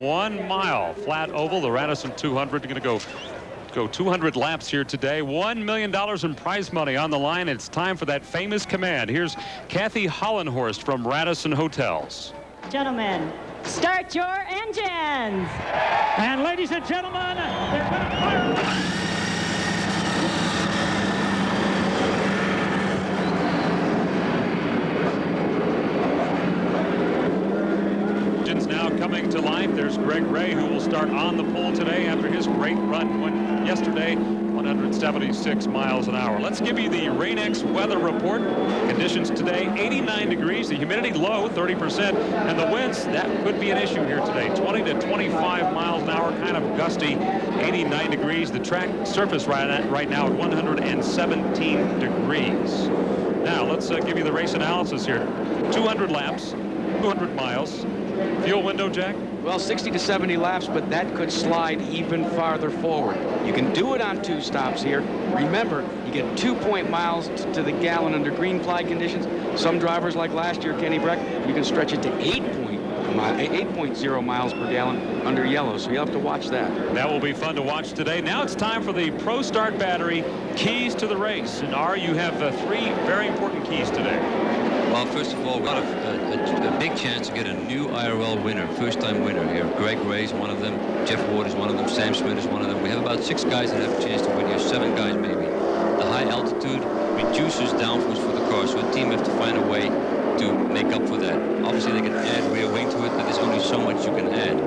1 mile flat oval, the Radisson 200. Going to go 200 laps here today. $1 million in prize money on the line. It's time for that famous command. Here's Kathy Hollenhorst from Radisson Hotels. Gentlemen, start your engines. And ladies and gentlemen, they're going to fire. Now coming to life. There's Greg Ray, who will start on the pole today after his great run yesterday, 176 miles an hour. Let's give you the Rain-X weather report. Conditions today, 89 degrees, the humidity low, 30%, and the winds, that could be an issue here today. 20 to 25 miles an hour, kind of gusty, 89 degrees. The track surface right now at 117 degrees. Now, let's give you the race analysis here. 200 laps, 200 miles. Fuel window, Jack? Well, 60 to 70 laps, but that could slide even farther forward. You can do it on 2 stops here. Remember, you get 2 miles to the gallon under green flag conditions. Some drivers, like last year, Kenny Breck, you can stretch it to 8.0 miles per gallon under yellow, so you'll have to watch that. That will be fun to watch today. Now it's time for the Pro Start Battery keys to the race. And Ari, you have 3 very important keys today. Well, first of all, we've got a big chance to get a new IRL winner, first-time winner here. Greg Ray is one of them. Jeff Ward is one of them. Sam Schmidt is one of them. We have about 6 guys that have a chance to win here, 7 guys maybe. The high altitude reduces downforce for the car, so a team has to find a way to make up for that. Obviously, they can add rear wing to it, but there's only so much you can add.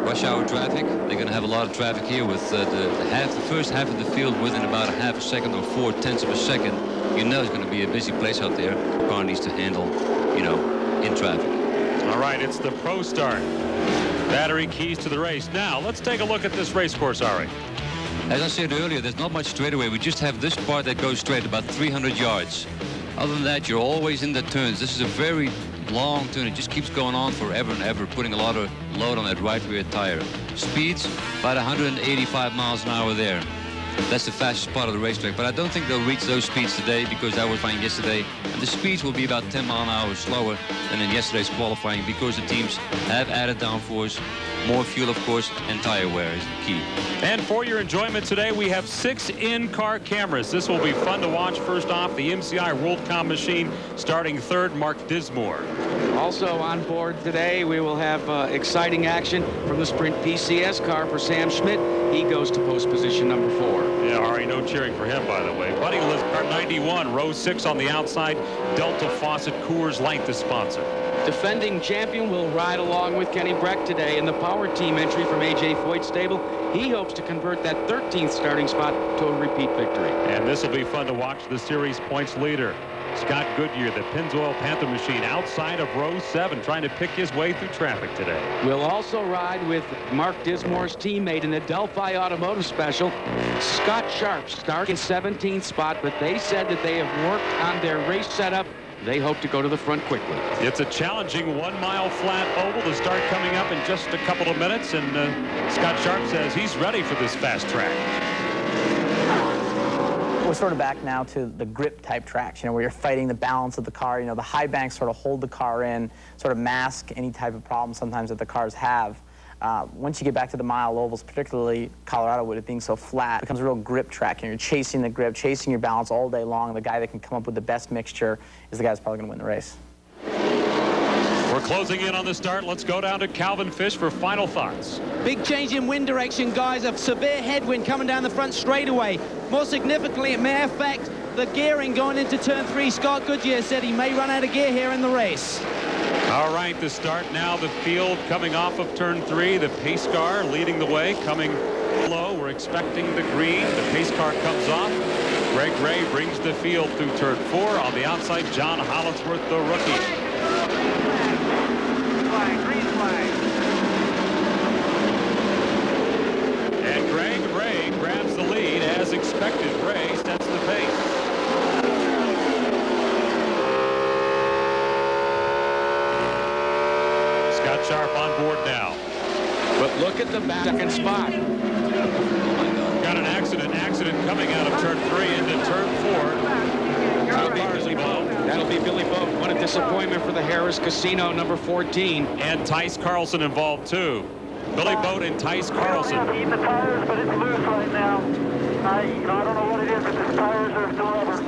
Rush hour traffic, they're going to have a lot of traffic here with the first half of the field within about a half a second or 4/10 of a second. You know it's going to be a busy place out there. The car needs to handle, in traffic. All right, it's the Pro Start Battery keys to the race. Now, let's take a look at this race course, Ari. As I said earlier, there's not much straightaway. We just have this part that goes straight, about 300 yards. Other than that, you're always in the turns. This is a very long turn. It just keeps going on forever and ever, putting a lot of load on that right rear tire. Speeds, about 185 miles an hour there. That's the fastest part of the racetrack, but I don't think they'll reach those speeds today because that was fine yesterday. And the speeds will be about 10 miles an hour slower than in yesterday's qualifying because the teams have added downforce, more fuel, of course, and tire wear is the key. And for your enjoyment today, we have 6 in-car cameras. This will be fun to watch. First off, the MCI WorldCom machine starting 3rd, Mark Dismore. Also on board today, we will have exciting action from the Sprint PCS car for Sam Schmidt. He goes to post position number 4. Yeah, Ari, no cheering for him, by the way. Buddy Liz, car 91, row 6 on the outside. Delta Faucet Coors Light, the sponsor. Defending champion will ride along with Kenny Breck today in the power team entry from A.J. Foyt's stable. He hopes to convert that 13th starting spot to a repeat victory. And this will be fun to watch. The series points leader, Scott Goodyear, the Pennzoil Panther machine, outside of row 7, trying to pick his way through traffic today. We'll also ride with Mark Dismore's teammate in the Delphi Automotive Special, Scott Sharp, starting 17th spot, but they said that they have worked on their race setup. They hope to go to the front quickly. It's a challenging 1 mile flat oval to start coming up in just a couple of minutes, and Scott Sharp says he's ready for this fast track. We're sort of back now to the grip type tracks, where you're fighting the balance of the car. The high banks sort of hold the car in, sort of mask any type of problem sometimes that the cars have. Once you get back to the mile ovals, particularly Colorado with it being so flat, it becomes a real grip track. You're chasing the grip, chasing your balance all day long. The guy that can come up with the best mixture is the guy that's probably going to win the race. We're closing in on the start. Let's go down to Calvin Fish for final thoughts. Big change in wind direction, guys. A severe headwind coming down the front straightaway. More significantly, it may affect the gearing going into turn 3. Scott Goodyear said he may run out of gear here in the race. All right, the start now, the field coming off of turn 3. The pace car leading the way, coming low. We're expecting the green. The pace car comes off. Greg Ray brings the field through turn 4. On the outside, John Hollinsworth, the rookie. Green flag. And Greg Ray grabs the lead. As expected, Ray sets the pace. Scott Sharp on board now. But look at the second spot. Got an accident coming out of turn 3 into turn 4. That'll be Billy Boat. What a disappointment for the Harris Casino, number 14. And Tice Carlson involved too. Billy Boat and Tice Carlson. I'm heating the tires, but it's loose right now. I don't know what it is, but the tires are still rubber.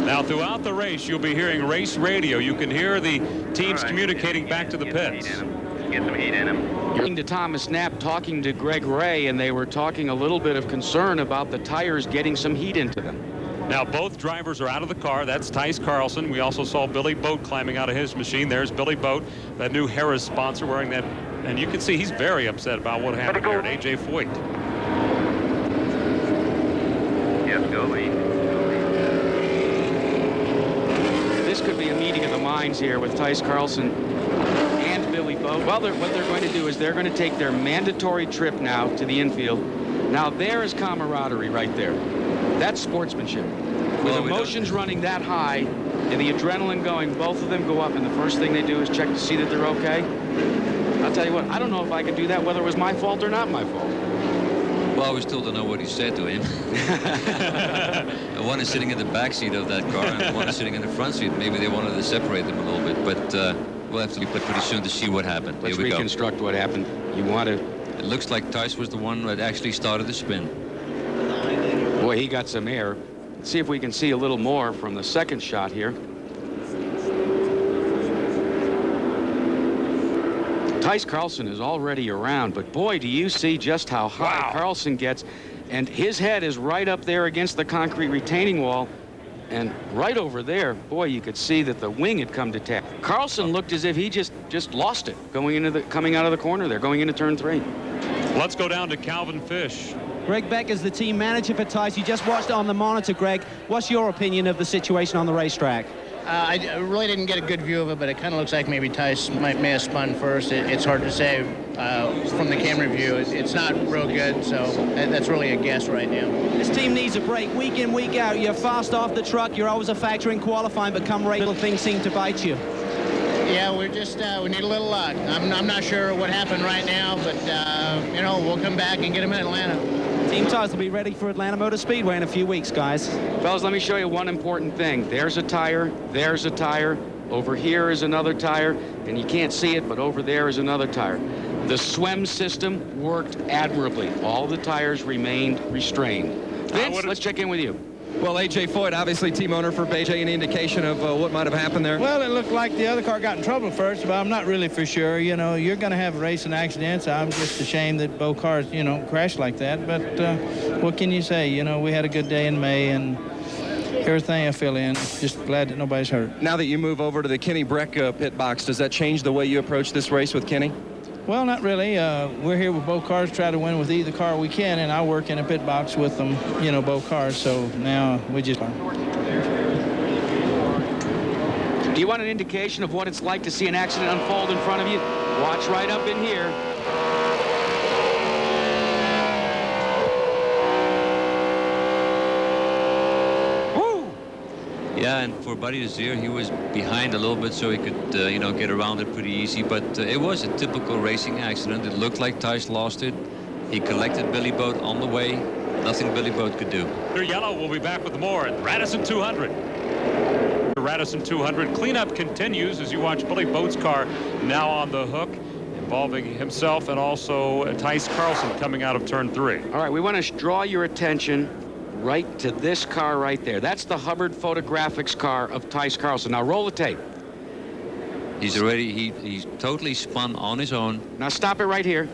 Now, throughout the race, you'll be hearing race radio. You can hear the teams communicating back to the pits. Get some heat in him. Talking to Thomas Knapp, talking to Greg Ray, and they were talking a little bit of concern about the tires getting some heat into them. Now, both drivers are out of the car. That's Tice Carlson. We also saw Billy Boat climbing out of his machine. There's Billy Boat, that new Harris sponsor, wearing that. And you can see he's very upset about what happened here at A.J. Foyt. Yes, go lead. This could be a meeting of the minds here with Tice Carlson and Billy Boat. Well, what they're going to do is they're going to take their mandatory trip now to the infield. Now, there is camaraderie right there. That's sportsmanship. With emotions running that high and the adrenaline going, both of them go up, and the first thing they do is check to see that they're okay. I'll tell you what, I don't know if I could do that, whether it was my fault or not my fault. Well, we still don't know what he said to him. One is sitting in the back seat of that car, and one is sitting in the front seat. Maybe they wanted to separate them a little bit, but we'll have to be pretty soon to see what happened. Let's Here we reconstruct what happened. You want to... It looks like Tice was the one that actually started the spin. Boy, he got some air. Let's see if we can see a little more from the second shot here. Tice Carlson is already around, but boy, do you see just how high Carlson gets. And his head is right up there against the concrete retaining wall. And right over there, boy, you could see that the wing had come to tap. Carlson looked as if he just lost it coming out of the corner there, going into turn 3. Let's go down to Calvin Fish. Greg Beck is the team manager for Tice. You just watched it on the monitor, Greg. What's your opinion of the situation on the racetrack? I really didn't get a good view of it, but it kind of looks like maybe Tice may have spun first. It's hard to say from the camera view. It's not real good, so that's really a guess right now. This team needs a break. Week in, week out, you're fast off the truck. You're always a factor in qualifying, but come race, little things seem to bite you. Yeah, we're just, we need a little luck. I'm not sure what happened right now, but, you know, we'll come back and get them in Atlanta. Team Tice will be ready for Atlanta Motor Speedway in a few weeks, guys. Fellas, let me show you one important thing. There's a tire. There's a tire. Over here is another tire. And you can't see it, but over there is another tire. The SWEM system worked admirably. All the tires remained restrained. Vince, let's check in with you. Well, A.J. Foyt, obviously team owner for BJ, any indication of what might have happened there? Well, it looked like the other car got in trouble first, but I'm not really for sure. You know, you're going to have racing accidents. I'm just ashamed that both cars, you know, crashed like that. But what can you say? You know, we had a good day in May, and everything I feel in. Just glad that nobody's hurt. Now that you move over to the Kenny Breck pit box, does that change the way you approach this race with Kenny? Well, not really. We're here with both cars, try to win with either car we can, and I work in a pit box with them, you know, both cars. So now we just... Do you want an indication of what it's like to see an accident unfold in front of you? Watch right up in here. Yeah, and for Buddy Desir, he was behind a little bit so he could, you know, get around it pretty easy. But it was a typical racing accident. It looked like Tice lost it. He collected Billy Boat on the way. Nothing Billy Boat could do. Yellow will be back with more at Radisson 200. Radisson 200 cleanup continues as you watch Billy Boat's car now on the hook, involving himself and also Tice Carlson coming out of turn 3. All right, we want to draw your attention right to this car right there. That's the Hubbard Photographics car of Tice Carlson. Now roll the tape. He's totally spun on his own. Now stop it right here.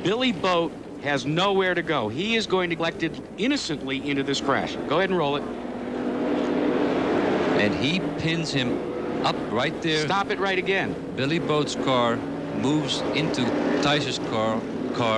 Billy Boat has nowhere to go. He is going to be collected innocently into this crash. Go ahead and roll it. And he pins him up right there. Stop it right again. Billy Boat's car moves into Tice's car,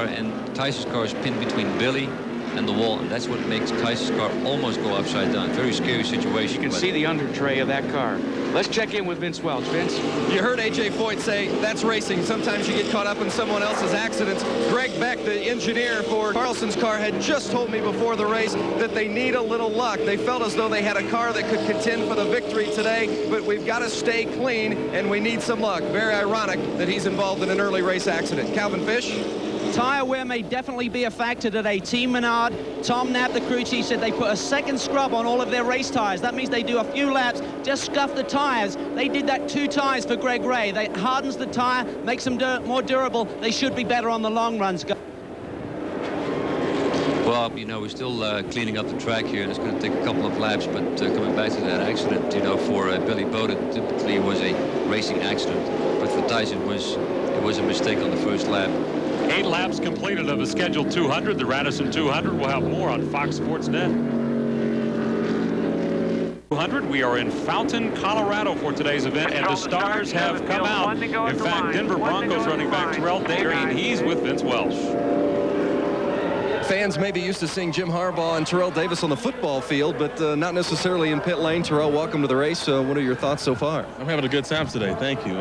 and Tice's car is pinned between Billy and the wall, and that's what makes Tice's car almost go upside down. Very scary situation. You can see the under tray of that car. Let's check in with Vince Welch. Vince? You heard A.J. Foyt say that's racing. Sometimes you get caught up in someone else's accidents. Greg Beck, the engineer for Carlson's car, had just told me before the race that they need a little luck. They felt as though they had a car that could contend for the victory today, but we've got to stay clean, and we need some luck. Very ironic that he's involved in an early race accident. Calvin Fish? Tire wear may definitely be a factor today. Team Menard, Tom Knapp, the crew chief, said they put a second scrub on all of their race tires. That means they do a few laps, just scuff the tires. They did that 2 times for Greg Ray. That hardens the tire, makes them more durable. They should be better on the long runs. Well, you know, we're still cleaning up the track here, and it's going to take a couple of laps. But coming back to that accident, you know, for Billy Boat, it typically was a racing accident. But for Tyson, it was a mistake on the first lap. 8 laps completed of the scheduled 200. The Radisson 200. We'll have more on Fox Sports Net. 200. We are in Fountain, Colorado for today's event, and the stars have come out. In fact, Denver Broncos running back Terrell Davis, and he's with Vince Welch. Fans may be used to seeing Jim Harbaugh and Terrell Davis on the football field, but not necessarily in pit lane. Terrell, welcome to the race. What are your thoughts so far? I'm having a good time today. Thank you.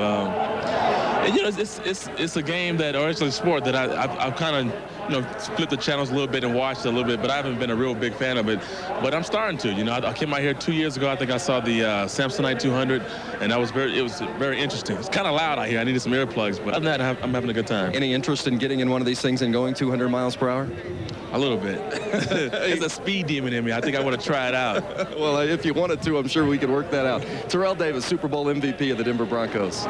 And, you know, it's a game that, or it's a sport that I've kind of, you know, split the channels a little bit and watched it a little bit, but I haven't been a real big fan of it. But I'm starting to. You know, I came out here 2 years ago. I think I saw the Samsonite 200, and it was very interesting. It's kind of loud out here. I needed some earplugs, but other than that, I'm having a good time. Any interest in getting in one of these things and going 200 miles per hour? A little bit. There's a speed demon in me. I think I want to try it out. Well, if you wanted to, I'm sure we could work that out. Terrell Davis, Super Bowl MVP of the Denver Broncos.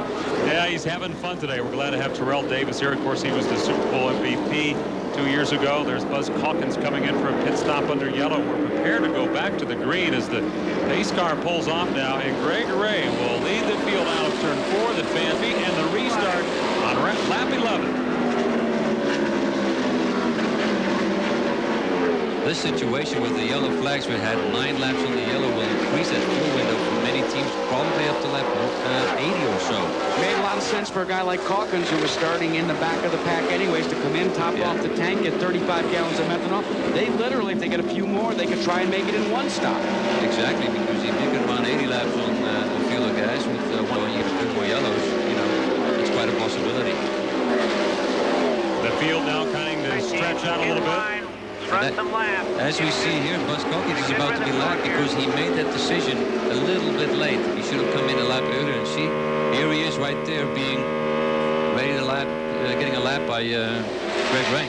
Yeah, he's having fun today. We're glad to have Terrell Davis here. Of course, he was the Super Bowl MVP 2 years ago. There's Buzz Calkins coming in for a pit stop under yellow. We're prepared to go back to the green as the pace car pulls off now, and Greg Ray will lead the field out of turn 4, the fan feet, and the restart on lap 11. This situation with the yellow flags, we had 9 laps on the yellow, will increase that fuel window for many teams, probably up to lap 80 or so. Made a lot of sense for a guy like Calkins, who was starting in the back of the pack anyways, to come in, top off the tank, get 35 gallons of methanol. They literally, if they get a few more, they could try and make it in one stop. Exactly, because if you can run 80 laps on a field of gas with one you get 2 more yellows, you know, it's quite a possibility. The field now kind of stretch out a little bit. As we see here, Buzz Calkins is about to be lapped because he made that decision a little bit late. He should have come in a lap earlier, and see, here he is right there being ready to lap, getting a lap by Greg Ray.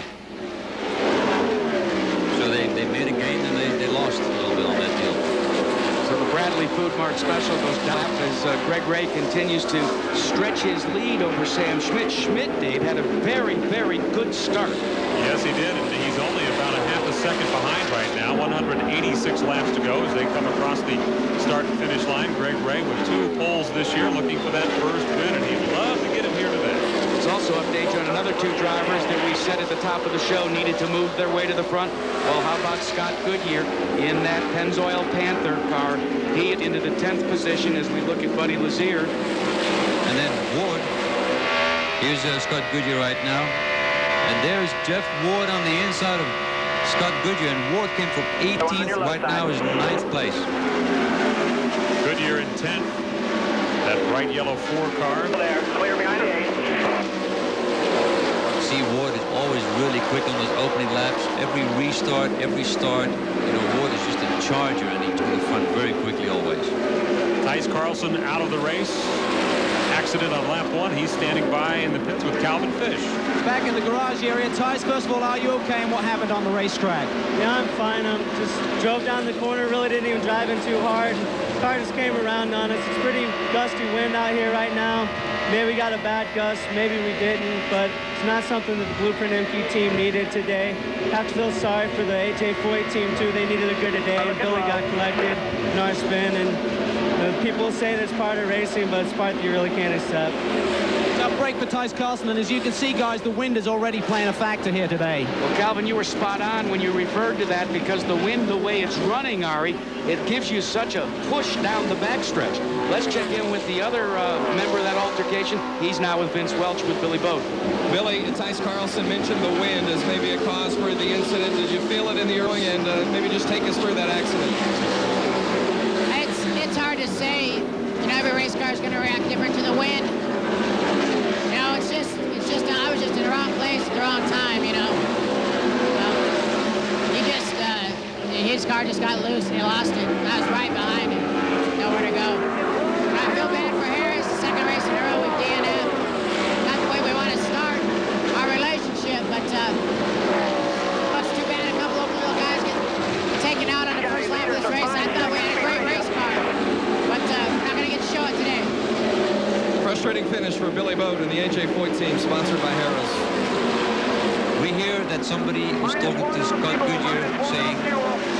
So they made a gain and they lost a little bit on that deal. So the Bradley Food Mart special goes down as Greg Ray continues to stretch his lead over Sam Schmidt. Schmidt, Dave, had a very, very good start. Yes, he did, and he's only about a half a second behind right now. 186 laps to go as they come across the start and finish line. Greg Ray with 2 poles this year, looking for that first win, and he'd love to get him here today. Let's also update you on another 2 drivers that we said at the top of the show needed to move their way to the front. Well, how about Scott Goodyear in that Pennzoil Panther car? He into the 10th position as we look at Buddy Lazier. And then Ward. Here's Scott Goodyear right now. And there's Jeff Ward on the inside of Scott Goodyear, and Ward came from 18th, right now is in 9th place. Goodyear in 10th. That bright yellow 4 car. There, clear behind the 8. See, Ward is always really quick on those opening laps. Every restart, every start, you know, Ward is just a charger, and he's to the front very quickly always. Tice Carlson out of the race. Accident on lap 1. He's standing by in the pits with Calvin Fish. Back in the garage area. Tice, first of all, are you okay, and what happened on the racetrack? Yeah, I'm fine. I just drove down the corner, really didn't even drive in too hard. The car just came around on us. It's pretty gusty wind out here right now. Maybe we got a bad gust, maybe we didn't, but it's not something that the Blueprint MP team needed today. Have to feel sorry for the AJ Foyt team, too. They needed a good day, and Billy got collected in our spin, and people say that's part of racing, but it's part that you really can't accept. Tough break for Tice Carlson, and as you can see, guys, the wind is already playing a factor here today. Well, Calvin, you were spot on when you referred to that, because the wind, the way it's running, Ari, it gives you such a push down the backstretch. Let's check in with the other member of that altercation. He's now with Vince Welch with Billy Boat. Billy, Tice Carlson mentioned the wind as maybe a cause for the incident. Did you feel it in the early end? Maybe just take us through that accident. It's hard to say. You know, every race car is going to react different to the wind. You know, it's just I was just in the wrong place at the wrong time, you know. His car just got loose and he lost it. I was right behind him. Nowhere to go. I feel bad for Harris. Second race in a row with DNF. Not the way we want to start our relationship, but Billy Boat and the A.J. Foyt team, sponsored by Harris. We hear that somebody is talking to Scott Goodyear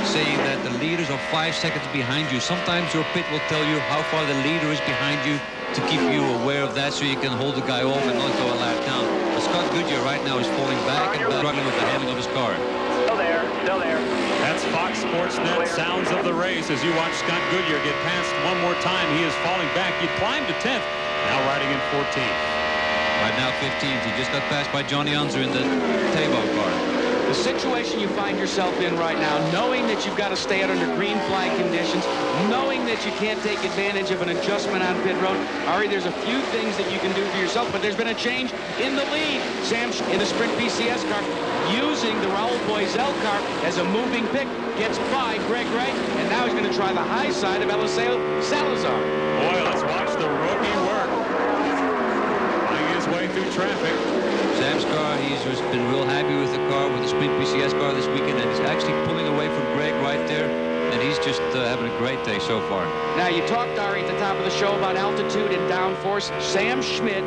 saying that the leaders are 5 seconds behind you. Sometimes your pit will tell you how far the leader is behind you to keep you aware of that so you can hold the guy off and not go a lap down. But Scott Goodyear right now is falling back and struggling with the handling of his car. Still there, still there. That's Fox Sports Net sounds of the race as you watch Scott Goodyear get passed one more time. He is falling back. He climbed to 10th, now riding in 14th. Right now 15th. He just got passed by Johnny Unser in the Tabo car. The situation you find yourself in right now, knowing that you've got to stay out under green flag conditions, knowing that you can't take advantage of an adjustment on pit road, Ari, there's a few things that you can do for yourself, but there's been a change in the lead. Sam in the Sprint PCS car, using the Raul Boisel car as a moving pick, gets by Greg Ray, and now he's going to try the high side of Eliseo Salazar. Boy, let's watch the rookie work. Finding his way through traffic. Sam's car, he's just been real happy with the car, with the Sprint PCS car this weekend, and he's actually pulling away from Greg right there, and he's just having a great day so far. Now, you talked, Ari, at the top of the show about altitude and downforce. Sam Schmidt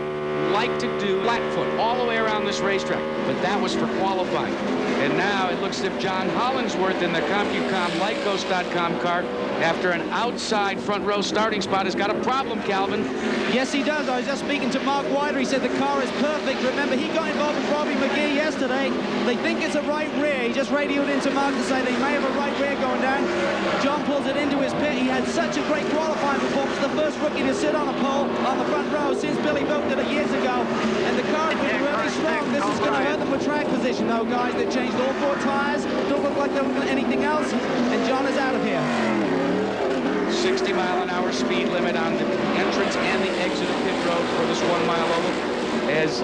liked to do flat foot all the way around this racetrack, but that was for qualifying. And now it looks as if John Hollingsworth in the CompuCom Lycos.com car, after an outside front row starting spot, has got a problem, Calvin. Yes, he does. I was just speaking to Mark Wider. He said the car is perfect. Remember, he got involved with Robbie McGee yesterday. They think it's a right rear. He just radioed into Mark to say they may have a right rear going down. John pulls it into his pit. He had such a great qualifying performance. The first rookie to sit on a pole on the front row since Billy Boat did it years ago. And the car is really strong. This is going to hurt them with track position, though, guys. They changed all 4 tires. Don't look like they're looking at anything else. And John is out of here. 60-mile-an-hour speed limit on the entrance and the exit of pit road for this 1 mile oval. As,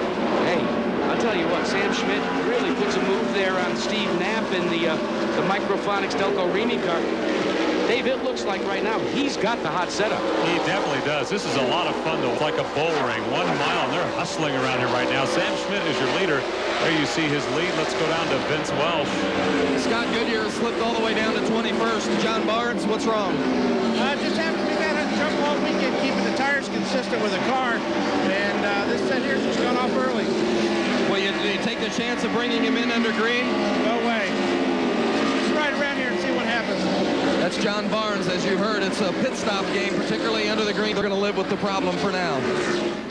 hey, I'll tell you what, Sam Schmidt really puts a move there on Steve Knapp in the Microphonics Delco Remy car. Dave, it looks like right now he's got the hot setup. He definitely does. This is a lot of fun, though. It's like a bull ring. 1 mile, and they're hustling around here right now. Sam Schmidt is your leader. There you see his lead. Let's go down to Vince Welsh. Scott Goodyear slipped all the way down to 21st. John Barnes, what's wrong? Just having to get in trouble all weekend, keeping the tires consistent with the car, and this set here's just gone off early. Well, you take the chance of bringing him in under green? No way. Just ride around here and see what happens. That's John Barnes. As you heard, it's a pit stop game, particularly under the green. They're going to live with the problem for now.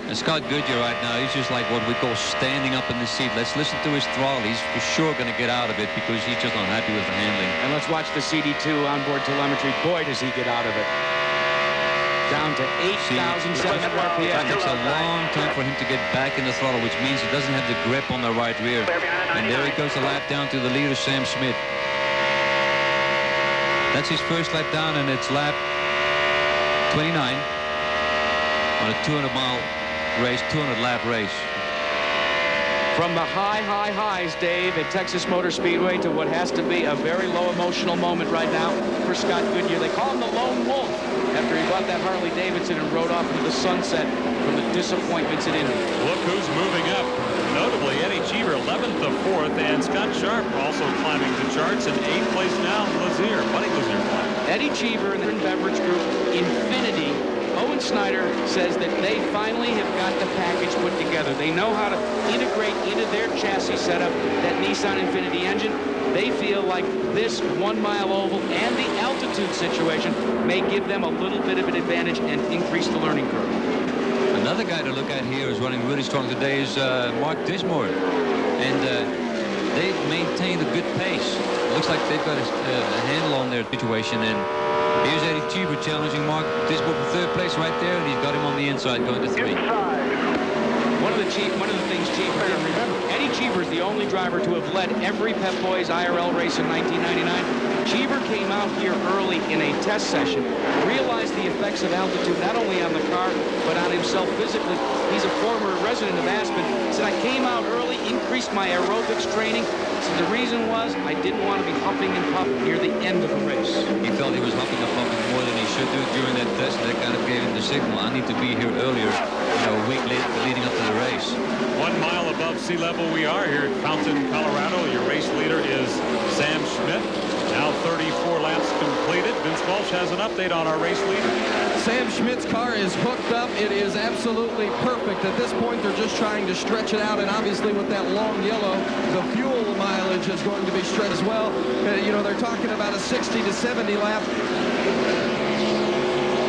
And Scott Goodyear right now, he's just like what we call standing up in the seat. Let's listen to his throttle. He's for sure going to get out of it because he's just not happy with the handling. And let's watch the CD2 onboard telemetry. Boy, does he get out of it. Down to 8,700 RPM. It takes a long time for him to get back in the throttle, which means he doesn't have the grip on the right rear. And there he goes, the lap down to the leader, Sam Schmidt. That's his first lap down, and it's lap 29 on a 200-mile race, 200-lap race. From the highs, Dave, at Texas Motor Speedway to what has to be a very low emotional moment right now for Scott Goodyear. They call him the Lone Wolf after he bought that Harley Davidson and rode off into the sunset from the disappointments in Indy. Look who's moving up. Notably, Eddie Cheever, 11th to 4th, and Scott Sharp also climbing the charts in 8th place now. Lazier, Buddy Lazier climbing. Eddie Cheever and the beverage group Infinity. Owen Snyder says that they finally have got the package put together. They know how to integrate into their chassis setup that Nissan Infinity engine. They feel like this 1 mile oval and the altitude situation may give them a little bit of an advantage and increase the learning curve. Another guy to look at here is running really strong today is Mark Dismore. And they've maintained a good pace. It looks like they've got a handle on their situation. And here's Eddie Cheever challenging Mark Dismore for 3rd place right there, and he's got him on the inside going to 3. One of the things Cheever didn't remember, Eddie Cheever is the only driver to have led every Pep Boys IRL race in 1999. Cheever came out here early in a test session, realized the effects of altitude not only on the car, but on himself physically. He's a former resident of Aspen. Said, I came out early, increased my aerobics training. So the reason was I didn't want to be huffing and puffing near the end of the race. He felt he was huffing and puffing more than he should do during that test. That kind of gave him the signal. I need to be here earlier, a week leading up to the race. 1 mile above sea level we are here at Fountain, Colorado. Your race leader is Sam Schmidt. Now 34 laps completed. Vince Walsh has an update on our race leader. Sam Schmidt's car is hooked up. It is absolutely perfect. At this point, they're just trying to stretch it out, and obviously with that long yellow, the fuel mileage is going to be stretched as well. You know, they're talking about a 60 to 70 lap.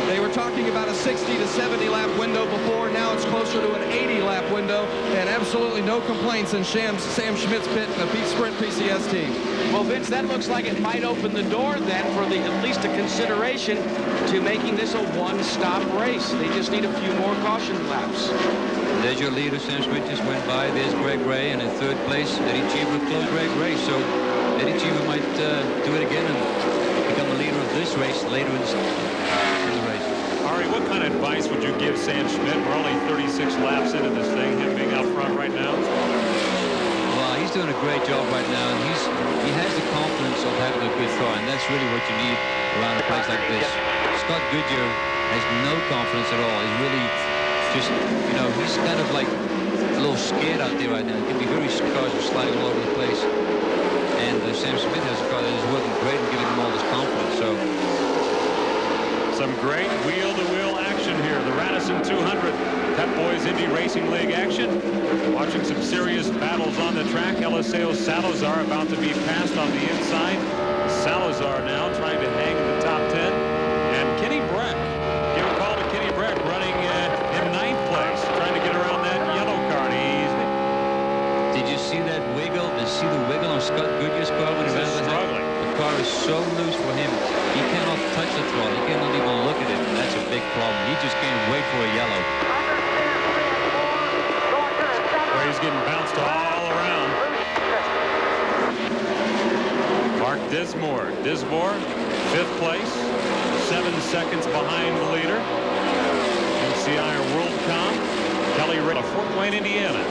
They were talking about a 60 to 70 lap window before. Now it's closer to an 80 lap window, and absolutely no complaints in Sam Schmidt's pit in the Sprint PCS team. Well, Vince, that looks like it might open the door then for at least a consideration to making this a one-stop race. They just need a few more caution laps. There's your leader. Sam Schmidt just went by. There's Greg Ray, and in third place, Eddie Cheever closed Greg Ray. So Eddie Cheever might do it again and become the leader of this race later in the race. Ari, what kind of advice would you give Sam Schmidt? We're only 36 laps into this thing, him being out front right now. Well, he's doing a great job right now, and he has the confidence of having a good throw, and that's really what you need around a place like this. Scott Goodyear has no confidence at all. He's really just, you know, he's kind of like a little scared out there right now. It can be very cars are sliding all over the place. And Sam Schmidt has a car that is working great and giving him all this confidence. So some great wheel-to-wheel action here. The Radisson 200 Pep Boys Indy Racing League action. Watching some serious battles on the track. Eliseo Salazar about to be passed on the inside. Salazar now trying to hang in the top 10. And Kenny Breck. Give a call to Kenny Breck running in 9th place. Trying to get around that yellow car. did you see that wiggle? Did you see the wiggle on Scott Goodyear's car when he ran struggling? The car is so loose for him. He cannot touch the throttle. He cannot even look at it. And that's a big problem. He just can't wait for a yellow. Where he's getting bounced all around. Mark Dismore. Dismore, 5th place, 7 seconds behind the leader. MCI WorldCom. Kelly Ray of Fort Wayne, Indiana.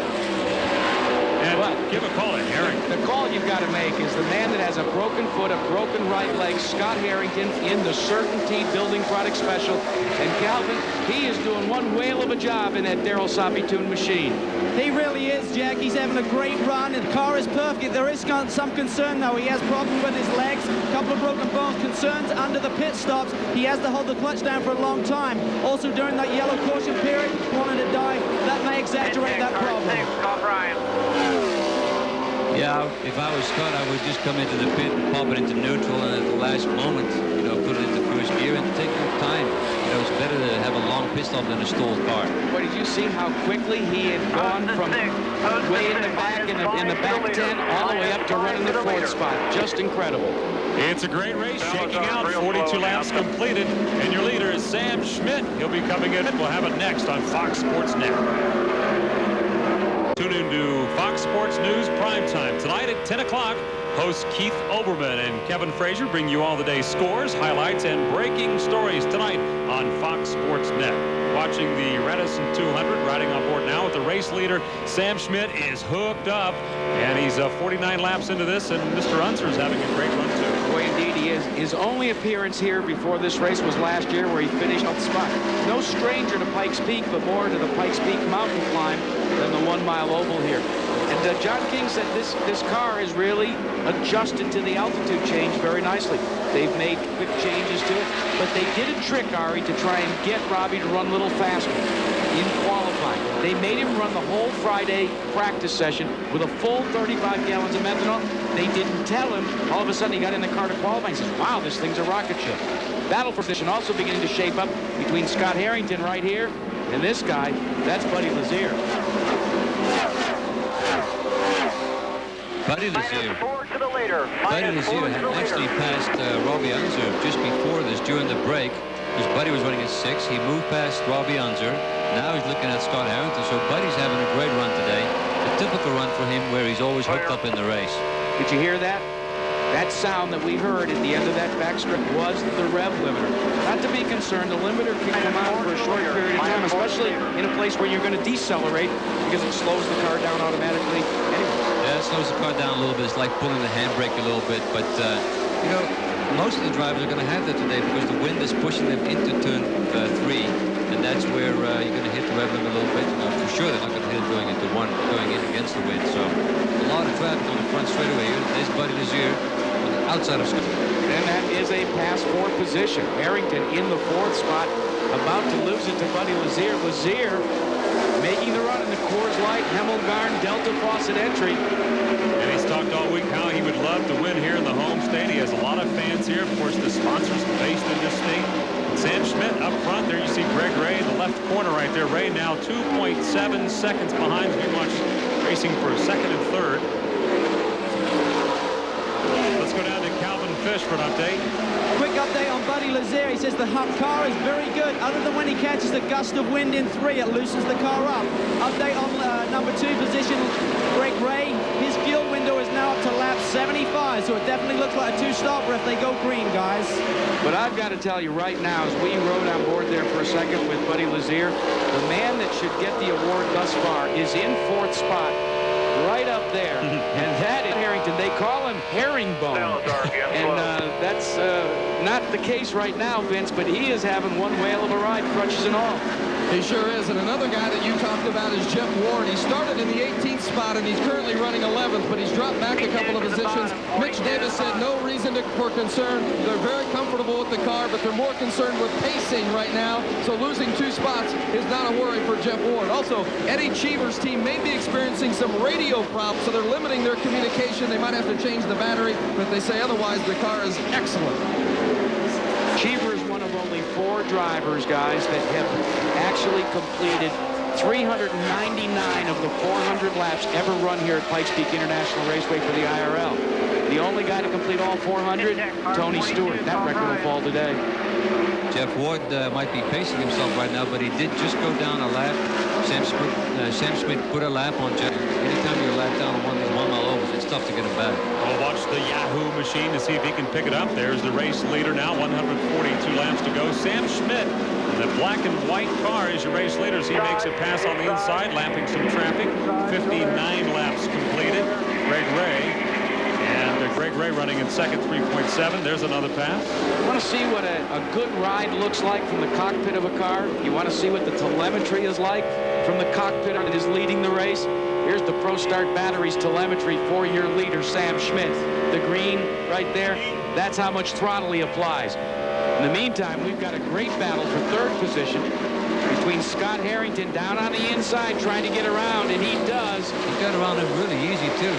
And give a call to Harrington. The call you've got to make is the man that has a broken foot, a broken right leg, Scott Harrington, in the Certainty Building Product Special. And Calvin, he is doing one whale of a job in that Darryl Soppy tuned machine. He really is, Jack. He's having a great run. The car is perfect. There is some concern, though. He has problems with his legs, a couple of broken bones, concerns under the pit stops. He has to hold the clutch down for a long time. Also, during that yellow caution period, wanting to dive, that may exaggerate that problem. Yeah, if I was Scott, I would just come into the pit and pop it into neutral, and at the last moment, you know, put it into first gear and take your time. You know, it's better to have a long pit stop than a stalled car. But did you see how quickly he had gone from way in the back in the back 10 all the way up to running the 4th spot? Just incredible. It's a great race, shaking out. 42 laps completed, and your leader is Sam Schmidt. He'll be coming in. We'll have it next on Fox Sports Net. Tune in to Fox Sports News Primetime tonight at 10 o'clock. Hosts Keith Olbermann and Kevin Frazier bring you all the day's scores, highlights, and breaking stories tonight on Fox Sports Net. Watching the Radisson 200, riding on board now with the race leader. Sam Schmidt is hooked up, and he's 49 laps into this, and Mr. Unser is having a great run, too. Boy, indeed he is. His only appearance here before this race was last year, where he finished on the spot. No stranger to Pikes Peak, but more to the Pikes Peak mountain climb than the 1 mile oval here. And John King said this car is really adjusted to the altitude change very nicely. They've made quick changes to it, but they did a trick, Ari, to try and get Robbie to run a little faster in qualifying. They made him run the whole Friday practice session with a full 35 gallons of methanol. They didn't tell him. All of a sudden, he got in the car to qualify. He says, wow, this thing's a rocket ship. Battle for position also beginning to shape up between Scott Harrington right here and this guy. That's Buddy Lazier. Buddy Lazier actually passed Robbie Unser just before this, during the break, because Buddy was running at 6. He moved past Robbie Unser. Now he's looking at Scott Harrington, so Buddy's having a great run today. A typical run for him where he's always hooked up in the race. Did you hear that? That sound that we heard at the end of that backstrip was the rev limiter. Not to be concerned, the limiter can come out for a short period of time, especially in a place where you're going to decelerate, because it slows the car down automatically anyway. Yeah, it slows the car down a little bit. It's like pulling the handbrake a little bit. But, you know, most of the drivers are going to have that today because the wind is pushing them into turn 3. And that's where you're going to hit the rev limit a little bit. You know, for sure they're not going to hit it going in against the wind. So a lot of traffic on the front straightaway here. There's Buddy Lazier on the outside of Scott. And that is a pass 4 position. Harrington in the 4th spot. about to lose it to Buddy Lazier. Lazier making the run in the Coors Light Hemmelgarn Delta Faucet entry. And he's talked all week how he would love to win here in the home state. He has a lot of fans here. Of course, the sponsors based in this state. Sam Schmidt up front. There you see Greg Ray in the left corner right there. Ray now 2.7 seconds behind. Very much racing for second and third. Let's go down to Calvin Fish for an update. Quick update on Buddy Lazier. He says the car is very good. Other than when he catches a gust of wind in 3, it loosens the car up. Update on number 2 position, Greg Ray. His fuel window is now up to lap 75, so it definitely looks like a 2-stopper if they go green, guys. But I've got to tell you right now, as we rode on board there for a second with Buddy Lazier, the man that should get the award thus far is in 4th spot, right up there. And that is Harrington. They call him Herringbone. And that's not the case right now, Vince, but he is having one whale of a ride, crutches and all. He sure is. And another guy that you talked about is Jeff Ward. He started in the 18th spot, and he's currently running 11th, but he's dropped back a couple of positions. Mitch Davis said no reason for concern. They're very comfortable with the car, but they're more concerned with pacing right now. So losing 2 spots is not a worry for Jeff Ward. Also, Eddie Cheever's team may be experiencing some radio problems, so they're limiting their communication. They might have to change the battery, but they say otherwise the car is excellent. Cheever is one of only 4 drivers, guys, that have actually completed 399 of the 400 laps ever run here at Pikes Peak International Raceway for the IRL. The only guy to complete all 400, Tony Stewart. That record will fall today. Jeff Ward might be pacing himself right now, but he did just go down a lap. Sam Schmidt put a lap on Jeff. Anytime you're a lap down on one of these 1 mile overs, it's tough to get him back. We'll watch the Yahoo machine to see if he can pick it up. There's the race leader now, 142 laps to go. Sam Schmidt, the black and white car is your race leader as he makes a pass on the inside, lapping some traffic. 59 laps completed. Greg Ray. And Greg Ray running in second, 3.7. There's another pass. You want to see what a good ride looks like from the cockpit of a car? You want to see what the telemetry is like from the cockpit that is leading the race? Here's the ProStart Batteries telemetry, 4-year leader Sam Schmidt. The green right there, that's how much throttle he applies. In the meantime, we've got a great battle for 3rd position between Scott Harrington down on the inside trying to get around, and he does. He got around it really easy, too.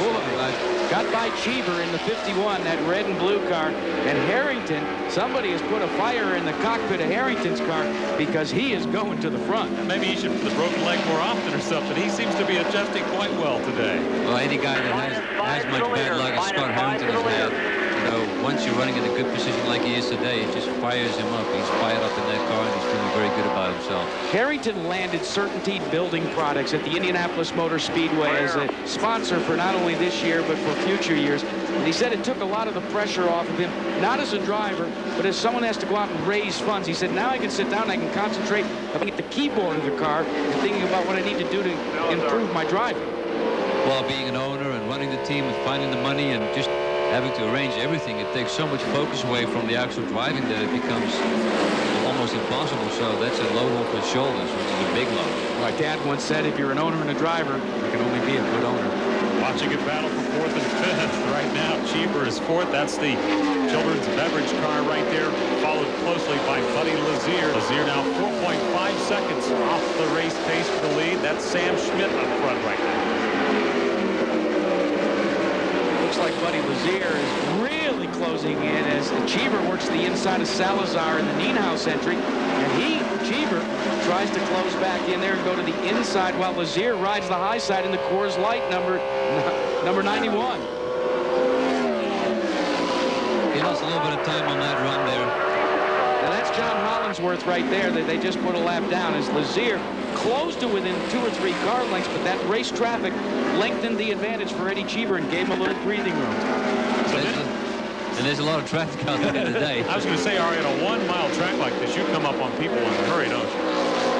Got by Cheever in the 51, that red and blue car. And Harrington, somebody has put a fire in the cockpit of Harrington's car because he is going to the front. Maybe he should put the broken leg more often or something. He seems to be adjusting quite well today. Well, any guy that has much bad luck as Scott Harrington has had, you know, once you're running in a good position like he is today, it just fires him up. He's fired up in that car, and he's feeling very good about himself. Harrington landed Certainty Building Products at the Indianapolis Motor Speedway as a sponsor for not only this year, but for future years. And he said it took a lot of the pressure off of him, not as a driver, but as someone has to go out and raise funds. He said, now I can sit down and I can concentrate at the keyboard of the car and thinking about what I need to do to improve my driving. Well, being an owner and running the team and finding the money and just having to arrange everything, it takes so much focus away from the actual driving that it becomes almost impossible. So that's a load off his shoulders, which is a big load. My dad once said, if you're an owner and a driver, you can only be a good owner. Watching it battle for 4th and 5th. Right now, Cheever is 4th. That's the children's beverage car right there, followed closely by Buddy Lazier. Lazier now 4.5 seconds off the race pace for the lead. That's Sam Schmidt up front right now. Looks like Buddy Lazier is really closing in as Cheever works the inside of Salazar in the Nienhaus entry. And Cheever, tries to close back in there and go to the inside while Lazier rides the high side in the Coors Light number 91. He lost a little bit of time on that run there. And that's John Hollingsworth right there that they just put a lap down as Lazier closed to within 2 or 3 car lengths, but that race traffic lengthened the advantage for Eddie Cheever and gave him a little breathing room. And there's a lot of traffic out there today. I was going to say, Ari, on a 1 mile track like this, you come up on people in a hurry, don't you?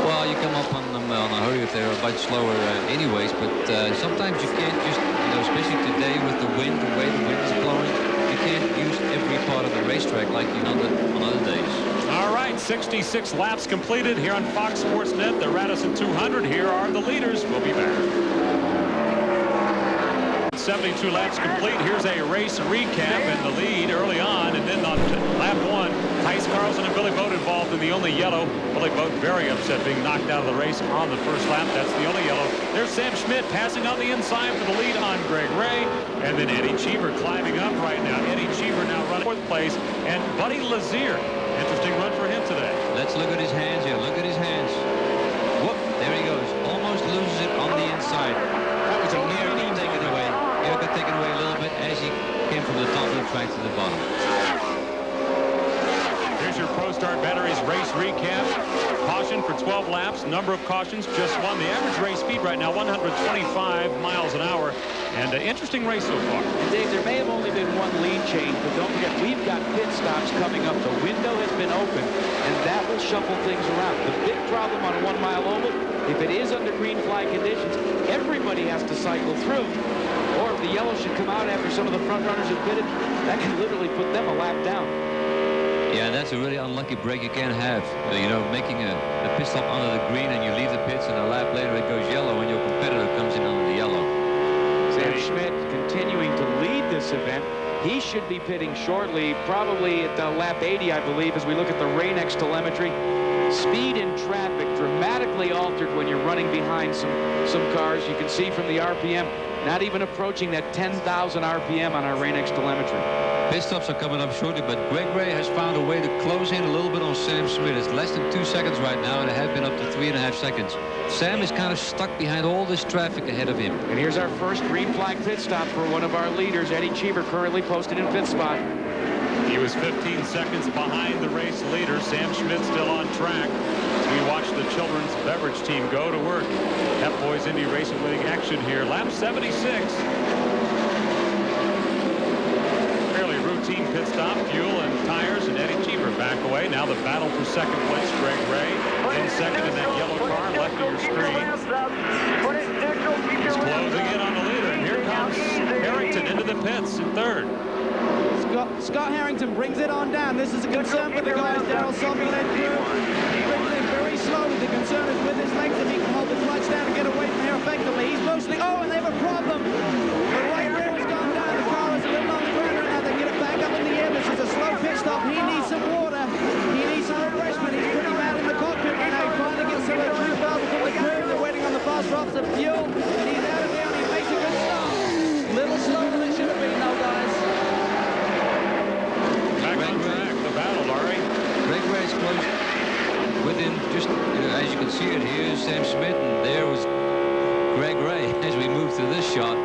Well, you come up on them on a hurry if they're a bit slower anyways, but sometimes you can't just, you know, especially today with the wind, the way the wind is blowing, you can't use every part of the racetrack like you know on other days. All right, 66 laps completed here on Fox Sports Net, the Radisson 200. Here are the leaders. We'll be back. 72 laps complete. Here's a race recap in the lead early on, and then on lap 1, Pikes, Carlson, and Billy Boat involved in the only yellow. Billy Boat very upset being knocked out of the race on the first lap. That's the only yellow. There's Sam Schmidt passing on the inside for the lead on Greg Ray, and then Eddie Cheever climbing up right now. Eddie Cheever now running 4th place, and Buddy Lazier. Interesting run for him today. Let's look at his hands here. Look at his hands. Whoop, there he goes. Almost loses it on the inside. That was a near take it away. Here could take it away a little bit as he came from the top of the track to the bottom. Here's your Pro Start Batteries race recap. Caution for 12 laps. Number of cautions, just one. The average race speed right now, 125 miles an hour. And an interesting race so far. And Dave, there may have only been one lead change, but don't forget, we've got pit stops coming up. The window has been open, and that will shuffle things around. The big problem on a 1 mile oval, if it is under green flag conditions, everybody has to cycle through. Or if the yellow should come out after some of the front runners have pitted, that can literally put them a lap down. Yeah, that's a really unlucky break you can't have. You know, making a pit stop under the green and you leave the pits and a lap later it goes yellow and your competitor comes in under the yellow. Sam Schmidt continuing to lead this event. He should be pitting shortly, probably at lap 80, I believe, as we look at the Rain-X telemetry. Speed in traffic dramatically altered when you're running behind some cars. You can see from the RPM, not even approaching that 10,000 RPM on our Rain-X telemetry. Pit stops are coming up shortly, but Greg Ray has found a way to close in a little bit on Sam Schmidt. It's less than 2 seconds right now, and it has been up to 3.5 seconds. Sam is kind of stuck behind all this traffic ahead of him. And here's our first green flag pit stop for one of our leaders, Eddie Cheever, currently posted in fifth spot. He was 15 seconds behind the race leader. Sam Schmidt still on track. We watch the children's beverage team go to work. Pep Boys Indy Racing League action here. Lap 76. Fairly routine pit stop. Fuel and tires, and Eddie Cheever back away. Now the battle for second place. Greg Ray in second in that yellow car left of your screen. He's closing in on the leader. And here comes Harrington into the pits in third. Scott Harrington brings it on down. This is a concern for the guys. Darrell Sullivan led through. He brings it in very slowly. The concern is with his legs, if he can hold the clutch down and get away from here effectively. He's motioning. Oh, and they have a problem. The right rear has gone down. The car is a little on the ground right now. They get it back up in the air. This is a slow pit stop. He needs some water. He needs some refreshment. He's pretty mad in the cockpit right now. He's trying to get some of the juice out from the curve. They're waiting on the fast drops of fuel. And he's out of there and he makes a good start. Little slower than it should have been, though, guys. Greg Ray's close within just, as you can see it, here's Sam Schmidt, and there was Greg Ray as we move through this shot.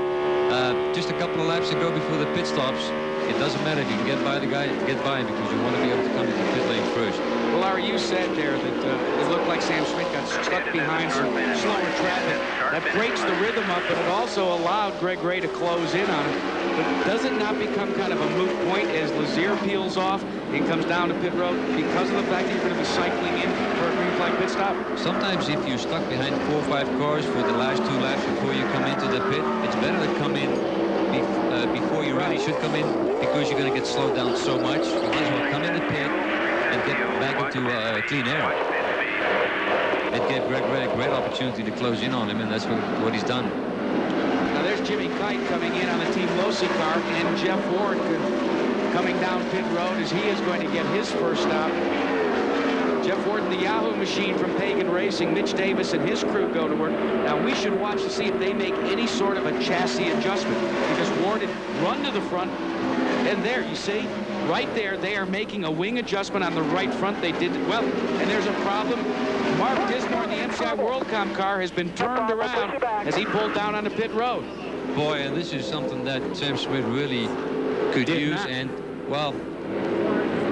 Just a couple of laps to go before the pit stops. It doesn't matter if you can get by the guy, get by him, because you want to be able to come into the pit lane first. Well, Larry, you said there that it looked like Sam Schmidt got stuck behind some slower traffic. That breaks the rhythm up, but it also allowed Greg Ray to close in on it. But does it not become kind of a moot point as Lazier peels off and comes down to pit road because of the fact that you're going to be cycling in for a green flag pit stop? Sometimes if you're stuck behind 4 or 5 cars for the last 2 laps before you come into the pit, it's better to come in before you really should come in, because you're going to get slowed down so much. You might as well come in the pit and get back into clean air. It gave Greg Ray a great opportunity to close in on him, and that's what he's done. Now there's Jimmy Kite coming in on the Team Losi car, and Jeff Ward coming down pit road as he is going to get his first stop. Jeff Ward in the Yahoo machine from Pagan Racing. Mitch Davis and his crew go to work. Now we should watch to see if they make any sort of a chassis adjustment, because Ward had run to the front, and there you see right there they are making a wing adjustment on the right front. They did well, and there's a problem. Mark Dismore in the MCI WorldCom car has been turned around as he pulled down on the pit road. Boy, and this is something that Sam Schmidt really could use, and well,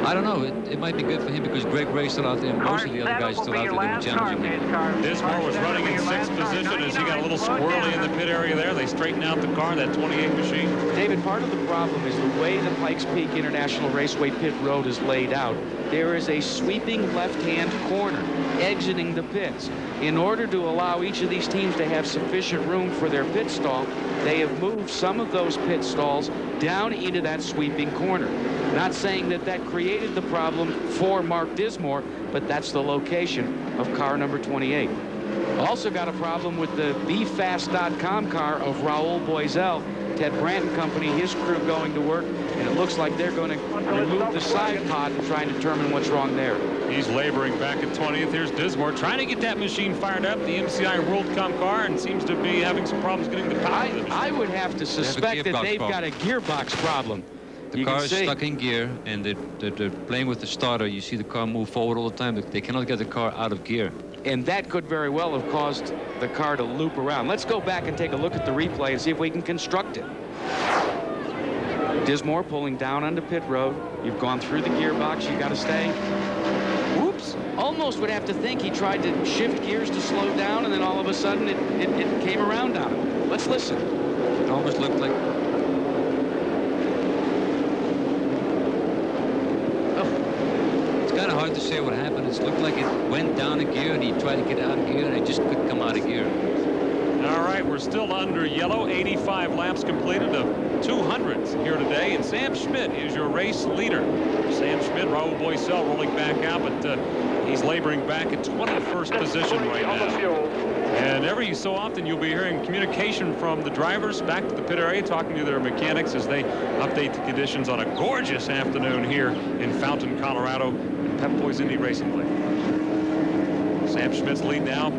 I don't know. It might be good for him because Greg Ray's still out there, and most of the other guys still out there doing challenging him. Dismore was running in 6th position as he got a little squirrely in the pit area there. They straightened out the car, that 28 machine. David, part of the problem is the way the Pikes Peak International Raceway pit road is laid out. There is a sweeping left-hand corner exiting the pits. In order to allow each of these teams to have sufficient room for their pit stall, they have moved some of those pit stalls down into that sweeping corner. Not saying that that created the problem for Mark Dismore, but that's the location of car number 28. Also got a problem with the BeFast.com car of Raul Boisel. Ted Branton Company, his crew going to work, and it looks like they're going to remove the side pod and try and determine what's wrong there. He's laboring back at 20th. Here's Dismore trying to get that machine fired up, the MCI WorldCom car, and seems to be having some problems getting the power. I would have to suspect that they've got a gearbox problem. The car is stuck in gear, and they're playing with the starter. You see the car move forward all the time. They cannot get the car out of gear. And that could very well have caused the car to loop around. Let's go back and take a look at the replay and see if we can construct it. Dismore pulling down onto pit road. You've gone through the gearbox. You got to stay. Whoops. Almost would have to think he tried to shift gears to slow down, and then all of a sudden it came around on him. Let's listen. It almost looked like... Kind of hard to say what happened. It looked like it went down a gear and he tried to get out of gear and it just couldn't come out of gear. All right, we're still under yellow. 85 laps completed of 200s here today, and Sam Schmidt is your race leader. Sam Schmidt, Raul Boisel rolling back out, but he's laboring back at 21st position right now. And every so often you'll be hearing communication from the drivers back to the pit area, talking to their mechanics as they update the conditions on a gorgeous afternoon here in Fountain, Colorado, Pep Boys Indy Racing League. Sam Schmidt's lead now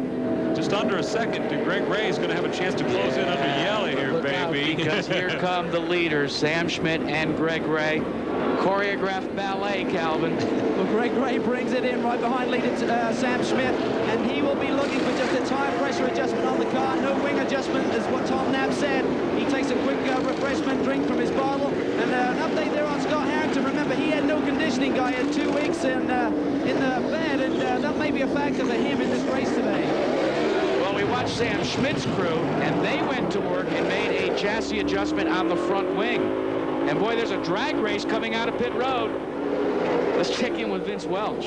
just under a second. Greg Ray is going to have a chance to close in under yellow here, baby. Because here come the leaders, Sam Schmidt and Greg Ray. Choreographed ballet, Calvin. Well, Greg Ray brings it in right behind leader Sam Schmidt, and he will be looking for just a tire pressure adjustment on the car. No wing adjustment is what Tom Knapp said. He takes a quick refreshment drink from his bottle. And an update there on Scott Harrington. Remember, he had no conditioning guy. He had 2 weeks in the bed, and that may be a factor for him in this race today. Well, we watched Sam Schmidt's crew, and they went to work and made a chassis adjustment on the front wing. And boy, there's a drag race coming out of pit road. Let's check in with Vince Welch.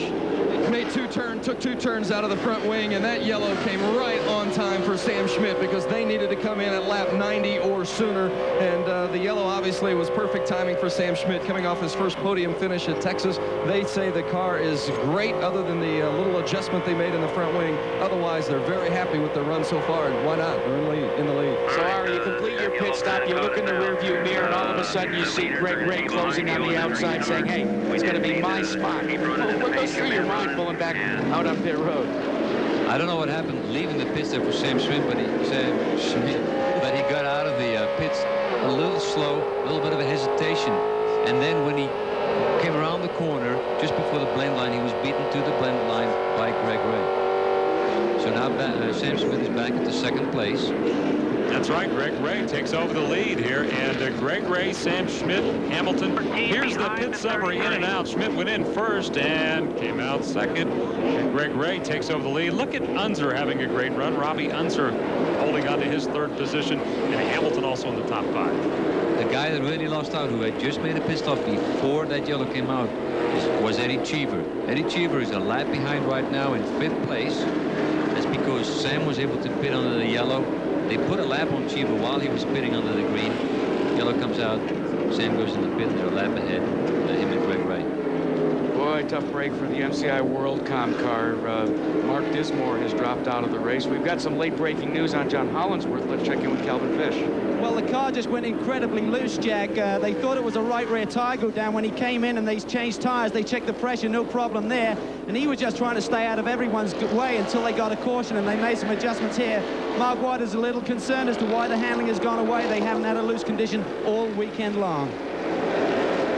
Took 2 turns out of the front wing, and that yellow came right on time for Sam Schmidt because they needed to come in at lap 90 or sooner. And the yellow obviously was perfect timing for Sam Schmidt coming off his first podium finish at Texas. They say the car is great other than the little adjustment they made in the front wing. Otherwise, they're very happy with their run so far, and why not? They're in the lead. So, Ari, you complete your pit stop, you look in the rearview mirror, and all of a sudden you see Greg Ray closing on the outside saying, hey, it's going to be my spot. What goes through your mind pulling back out on pit road? I don't know what happened leaving the pits there for Sam Schmidt, but he got out of the pits a little slow, a little bit of a hesitation. And then when he came around the corner, just before the blend line, he was beaten to the blend line by Greg Ray. So now Sam Schmidt is back at the 2nd place. That's right. Greg Ray takes over the lead here. And Greg Ray, Sam Schmidt, Hamilton. Here's the pit summary in and out. Schmidt went in first and came out second. And Greg Ray takes over the lead. Look at Unser having a great run. Robbie Unser holding on to his 3rd position. And Hamilton also in the top 5. The guy that really lost out, who had just made a pit stop before that yellow came out, was Eddie Cheever. Eddie Cheever is a lap behind right now in 5th place. That's because Sam was able to pit under the yellow. They put a lap on Cheever while he was pitting under the green. Yellow comes out. Sam goes in the pit. They're a lap ahead. Him and Greg Ray. Boy, tough break for the MCI WorldCom car. Mark Dismore has dropped out of the race. We've got some late breaking news on John Hollinsworth. Let's check in with Calvin Fish. Well, the car just went incredibly loose, Jack. They thought it was a right rear tire go down. When he came in and they changed tires, they checked the pressure, no problem there. And he was just trying to stay out of everyone's way until they got a caution, and they made some adjustments here. Mark White is a little concerned as to why the handling has gone away. They haven't had a loose condition all weekend long.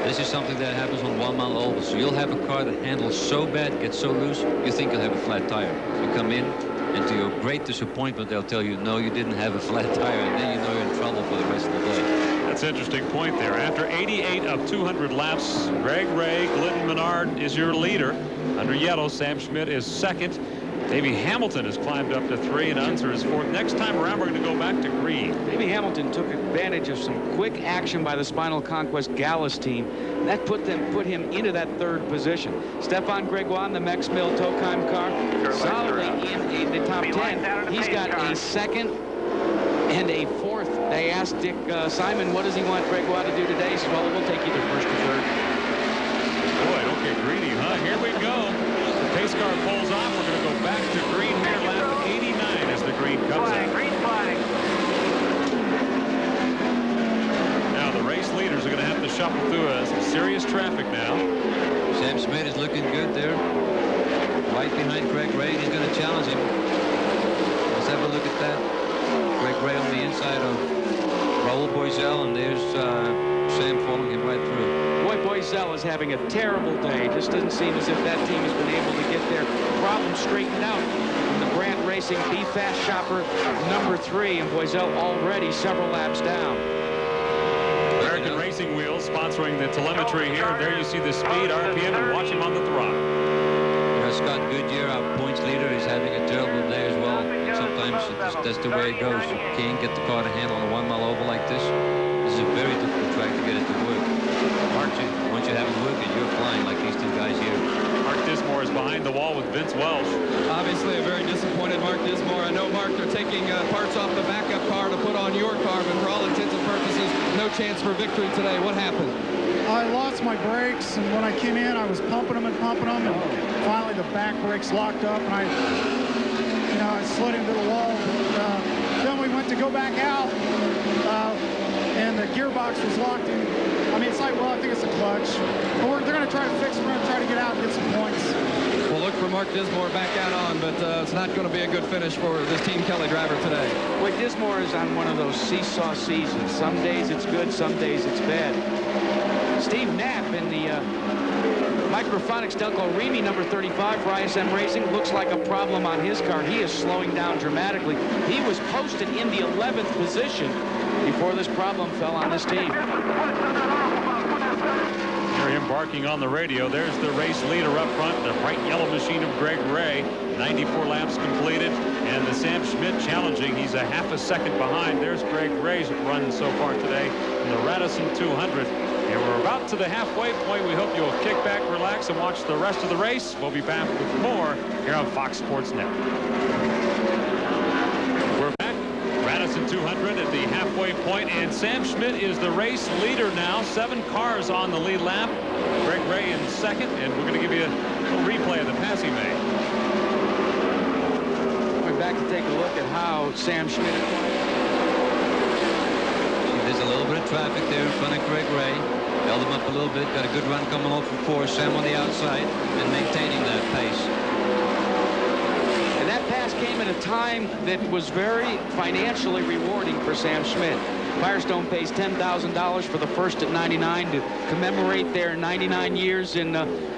This is something that happens on 1 mile oval. So you'll have a car that handles so bad, gets so loose, you think you'll have a flat tire. You come in, and to your great disappointment, they'll tell you, no, you didn't have a flat tire, and then you know you're in trouble for the rest of the day. That's an interesting point there. After 88 of 200 laps, Greg Ray, Glidden Menard is your leader. Under yellow, Sam Schmidt is 2nd. Davey Hamilton has climbed up to 3, and Unser is 4th. Next time around, we're going to go back to green. Davey Hamilton took advantage of some quick action by the Spinal Conquest Gallus team. That put him into that 3rd position. Stefan Gregoire in the Mex Mill Tokheim car, solidly in the top 10. He's got a 2nd and a 4th. They asked Dick Simon, what does he want Gregoire to do today? He said, well, we'll take either 1st or 3rd. Boy, don't get greedy, huh? Here we go. The pace car pulls off. We're going to go back to green here, lap 89 as the green comes in. Green flag. through some serious traffic now. Sam Schmidt is looking good there. Right behind Greg Ray. He's going to challenge him. Let's have a look at that. Greg Ray on the inside of Raul Boisel, and there's Sam following him right through. Boy, Boisel is having a terrible day. Just doesn't seem as if that team has been able to get their problem straightened out. From the Brandt Racing B-Fast Shopper number 3, and Boisel already several laps down. American Racing Wheels sponsoring the telemetry here. There you see the speed, RPM, and watch him on the throttle. You know, Scott Goodyear, our points leader, is having a terrible day as well. Sometimes that's the way it goes. You can't get the car to handle on a 1 mile oval like this. This is a very difficult track to get it to work. Once you have it working, you're flying like these two guys here. Mark Dismore is behind the wall with Vince Welsh. Obviously a very disappointed Mark Dismore. I know, Mark, they're taking parts off the backup car to put on your car, but for all intents and purposes, no chance for victory today. What happened? I lost my brakes, and when I came in, I was pumping them, and finally the back brakes locked up, and I slid into the wall. Then we went to go back out, and the gearbox was locked in. I mean, it's like, well, I think it's a clutch. But they're going to try to fix it. We're going to try to get out and get some points. We'll look for Mark Dismore back out on, but it's not going to be a good finish for this Team Kelly driver today. Boy, Dismore is on one of those seesaw seasons. Some days it's good, some days it's bad. Steve Knapp in the Microphonics Delco Remy number 35 for ISM Racing. Looks like a problem on his car. He is slowing down dramatically. He was posted in the 11th position before this problem fell on this team. Hear him barking on the radio. There's the race leader up front, the bright yellow machine of Greg Ray. 94 laps completed, and the Sam Schmidt challenging. He's a half a second behind. There's Greg Ray's run so far today in the Radisson 200. And we're about to the halfway point. We hope you'll kick back, relax, and watch the rest of the race. We'll be back with more here on Fox Sports Network. We're back. Radisson 200 at the halfway point, and Sam Schmidt is the race leader now. 7 cars on the lead lap. Greg Ray in second, and we're going to give you a little replay of the pass he made. We're back to take a look at how Sam Schmidt. There's a little bit of traffic there in front of Greg Ray. Held him up a little bit. Got a good run coming off of 4. Sam on the outside and maintaining that pace. And that pass came at a time that was very financially rewarding for Sam Schmidt. Firestone pays $10,000 for the first at 99 to commemorate their 99 years in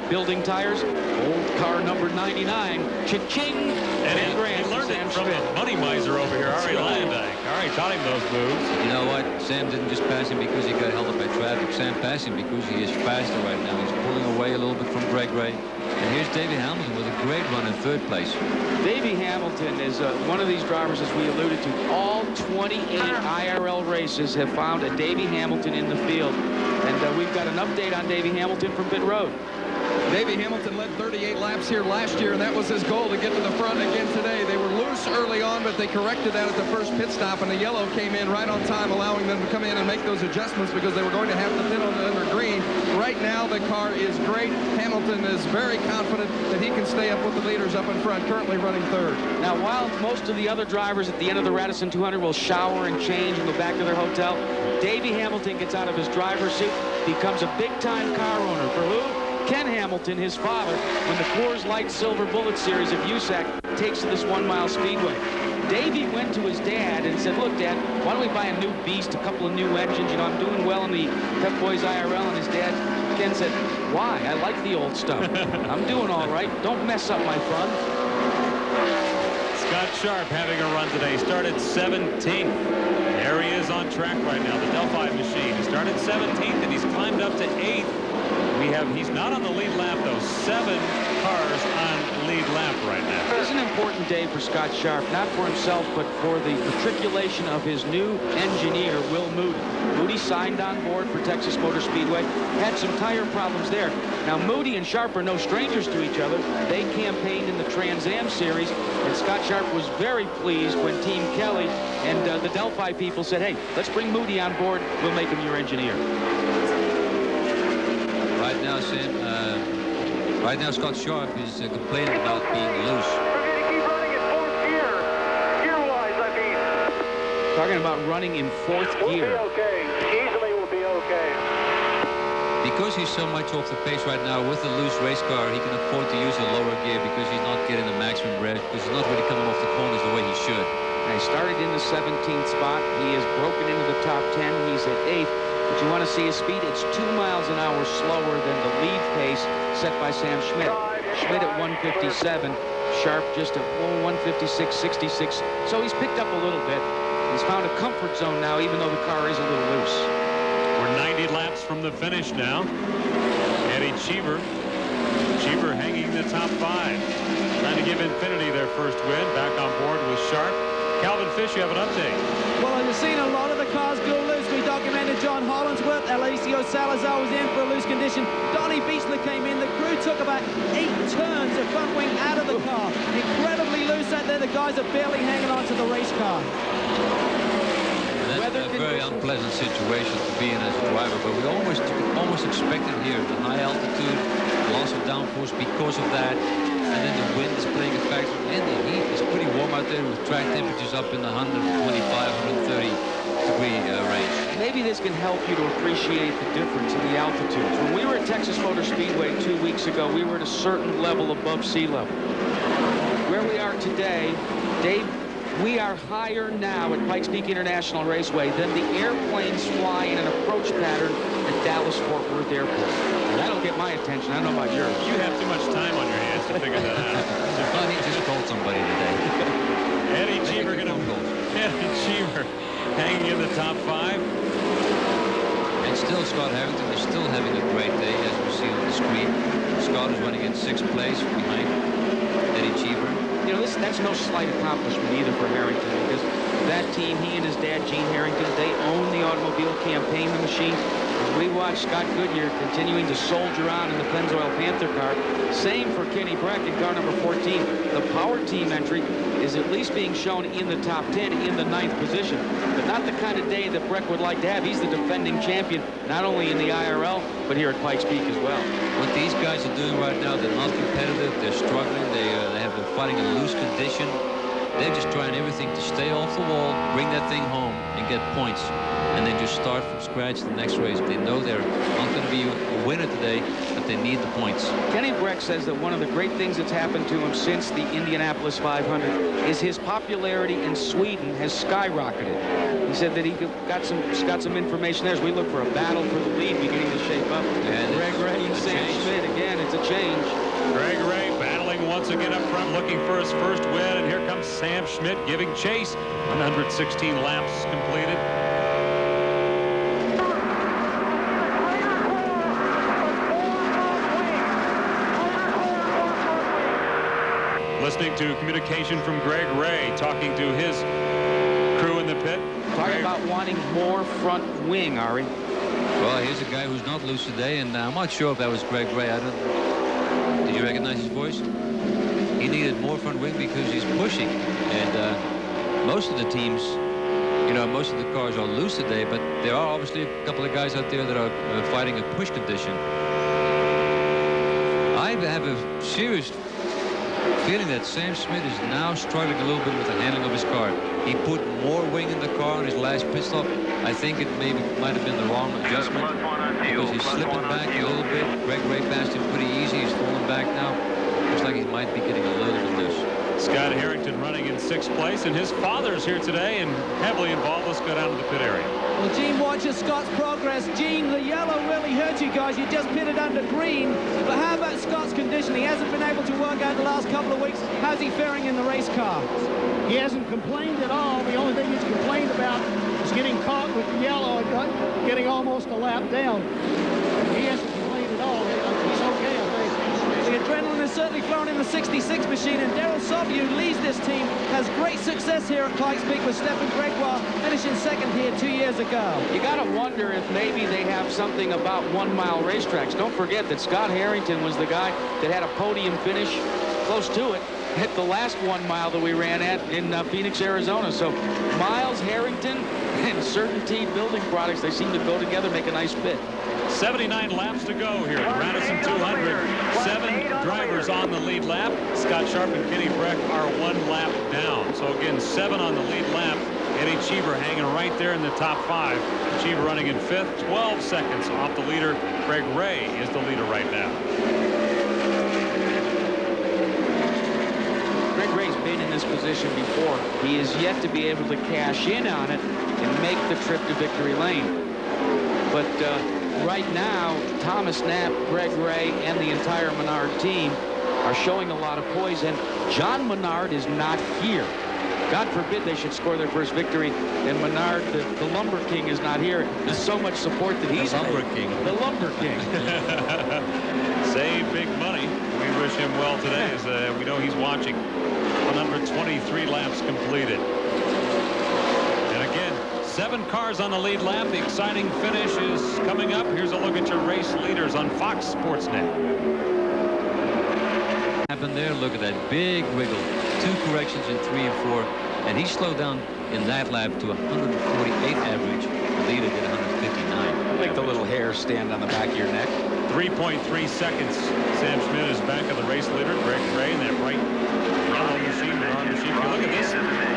building tires. Old car number 99. Cha-ching! And he learned it from the money miser over here, Ari Landijk. Ari taught him those moves. You know what? Sam didn't just pass him because he got held up by traffic. Sam passed him because he is faster right now. He's pulling away a little bit from Greg Ray. And here's Davey Hamilton with a great run in 3rd place. Davey Hamilton is one of these drivers, as we alluded to. All 28 IRL races have found a Davey Hamilton in the field. And we've got an update on Davey Hamilton from pit road. Davey Hamilton led 38 laps here last year, and that was his goal, to get to the front again today. They were loose early on, but they corrected that at the first pit stop, and the yellow came in right on time, allowing them to come in and make those adjustments because they were going to have to pit on the under green. Right now, the car is great. Hamilton is very confident that he can stay up with the leaders up in front, currently running 3rd. Now, while most of the other drivers at the end of the Radisson 200 will shower and change and go back to their hotel, Davey Hamilton gets out of his driver's seat, becomes a big-time car owner. For who? Ken Hamilton, his father, when the Coors Light Silver Bullet Series of USAC takes to this 1 mile speedway. Davey went to his dad and said, look, Dad, why don't we buy a new beast, a couple of new engines? You know, I'm doing well in the Pep Boys IRL. And his dad, Ken, said, why? I like the old stuff. I'm doing all right. Don't mess up my fun. Scott Sharp having a run today. Started 17th. There he is on track right now, the Delphi machine. He started 17th, and he's climbed up to 8th. He's not on the lead lap, though. 7 cars on lead lap right now. It's an important day for Scott Sharp, not for himself, but for the matriculation of his new engineer, Will Moody. Moody signed on board for Texas Motor Speedway, had some tire problems there. Now, Moody and Sharp are no strangers to each other. They campaigned in the Trans Am Series, and Scott Sharp was very pleased when Team Kelly and the Delphi people said, hey, let's bring Moody on board. We'll make him your engineer. Right now, Sam, right now Scott Sharp is complaining about being loose. Talking about running in 4th gear. We'll be okay. Easily we'll be okay. Because he's so much off the pace right now with the loose race car, he can afford to use a lower gear because he's not getting the maximum rev, because he's not really coming off the corners the way he should. Now, he started in the 17th spot. He has broken into the top 10. He's at 8th. But you want to see his speed? It's 2 miles an hour slower than the lead pace set by Sam Schmidt. Schmidt at 157. Sharp just at 156.66. So he's picked up a little bit. He's found a comfort zone now, even though the car is a little loose. We're 90 laps from the finish now. Eddie Cheever hanging in the top 5. Trying to give Infinity their first win. Back on board with Sharp. Calvin Fish, you have an update. Well, I've seen a lot of the cars go loose. We documented John Hollinsworth. Alicio Salazar was in for a loose condition. Donnie Beechler came in. The crew took about 8 turns of front wing out of the car. Incredibly loose out there. The guys are barely hanging on to the race car. That's a very unpleasant situation to be in as a driver, but we almost expected here the high altitude, loss of downforce because of that, and then the wind is playing a factor, and the heat is pretty warm out there with track temperatures up in the 125, 130 degree range. Maybe this can help you to appreciate the difference in the altitudes. When we were at Texas Motor Speedway 2 weeks ago, we were at a certain level above sea level. Where we are today, Dave, we are higher now at Pikes Peak International Raceway than the airplanes fly in an approach pattern at Dallas-Fort Worth Airport. And that'll get my attention. I don't know about yours. You have too much time on your hands to figure that out. Well, he just called somebody today. Eddie Cheever hanging in the top 5. And still Scott Harrington is still having a great day, as we see on the screen. Scott is running in 6th place behind Eddie Cheever. You know, that's no slight accomplishment either for Harrington, because that team, he and his dad, Gene Harrington, they own the automobile campaign, the machine. We watched Scott Goodyear continuing to soldier on in the Pennzoil Panther car. Same for Kenny Breck in car number 14. The power team entry is at least being shown in the top 10 in the 9th position. But not the kind of day that Breck would like to have. He's the defending champion, not only in the IRL, but here at Pikes Peak as well. What these guys are doing right now, they're not competitive, they're struggling, they're fighting a loose condition. They're just trying everything to stay off the wall, bring that thing home, and get points. And then just start from scratch the next race. They know they're not going to be a winner today, but they need the points. Kenny Breck says that one of the great things that's happened to him since the Indianapolis 500 is his popularity in Sweden has skyrocketed. He said that he got some information there as we look for a battle for the lead beginning to shape up. And Greg Ray and Sam Schmidt, again, it's a change. Greg Ray battling once again up front, looking for his first win, and here comes Sam Schmidt giving chase. 116 laps completed. Listening to communication from Greg Ray, talking to his crew in the pit. Talk about wanting more front wing, Ari. Well, here's a guy who's not loose today, and I'm not sure if that was Greg Ray. Did you recognize his voice? He needed more front wing because he's pushing, and most of the teams, most of the cars are loose today, but there are obviously a couple of guys out there that are fighting a push condition. I have a serious feeling that Sam Schmidt is now struggling a little bit with the handling of his car. He put more wing in the car on his last pit stop. I think it might have been the wrong adjustment because he's slipping back a little bit. Greg Ray passed him pretty easy. He's falling back now. Looks like he might be getting a little bit loose. Scott Harrington running in 6th place, and his father's here today and heavily involved. Let's go down to the pit area. Well, Gene watches Scott's progress. Gene, the yellow really hurt you guys. You just pitted under green. But how about Scott's condition? He hasn't been able to work out the last couple of weeks. How's he faring in the race car? He hasn't complained at all. The only thing he's complained about is getting caught with the yellow and getting almost a lap down. He hasn't complained at all. He's okay, I think. The adrenaline is certainly flowing in the 66 machine, and Daryl Sobey, who leads this team, has great success here at Pikes Peak with Stefan Gregoire finishing 2nd here 2 years ago. You got to wonder if maybe they have something about 1 mile racetracks. Don't forget that Scott Harrington was the guy that had a podium finish close to it at the last 1 mile that we ran at in Phoenix, Arizona. So Miles, Harrington, and Certainty Building Products, they seem to go together, make a nice fit. 79 laps to go here at the Radisson 200. 7 drivers on the lead lap. Scott Sharp and Kenny Breck are 1 lap down. So again, 7 on the lead lap. Eddie Cheever hanging right there in the top 5. Cheever running in 5th, 12 seconds off the leader. Greg Ray is the leader right now. Greg Ray's been in this position before. He is yet to be able to cash in on it and make the trip to victory lane. But right now, Thomas Knapp, Greg Ray, and the entire Menard team are showing a lot of poise, and John Menard is not here. God forbid they should score their first victory, and Menard, the Lumber King, is not here. There's so much support that he's the Lumber King. The Lumber King. Save big money. We wish him well today, as we know he's watching. 123 laps completed. And again, 7 cars on the lead lap. The exciting finish is coming up. Here's a look at your race leaders on Fox Sports Net. Happened there. Look at that big wiggle. 2 corrections in 3 and 4, and he slowed down in that lap to 148 average. The leader did 159. Make the little hair stand on the back of your neck. 3.3 seconds. Sam Schmidt is back of the race leader. Greg Ray in that bright yellow machine. Menard machine. If you look at this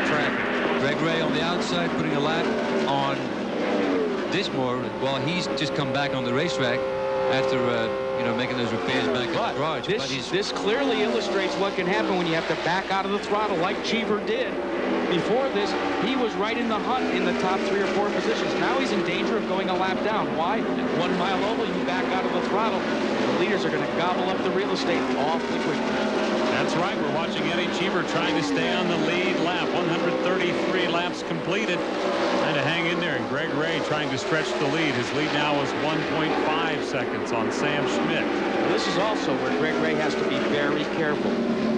track. Greg Ray on the outside, putting a lap on Dismore while he's just come back on the racetrack after making those repairs back in the garage. This clearly illustrates what can happen when you have to back out of the throttle like Cheever did. Before this, he was right in the hunt in the top 3 or 4 positions. Now he's in danger of going a lap down. Why? At 1 mile oval, you back out of the throttle. The leaders are going to gobble up the real estate awfully quickly. That's right. We're watching Eddie Cheever trying to stay on the lead lap. 133 laps completed. Trying to hang in there. And Greg Ray trying to stretch the lead. His lead now is 1.5 seconds on Sam Schmidt. This is also where Greg Ray has to be very careful.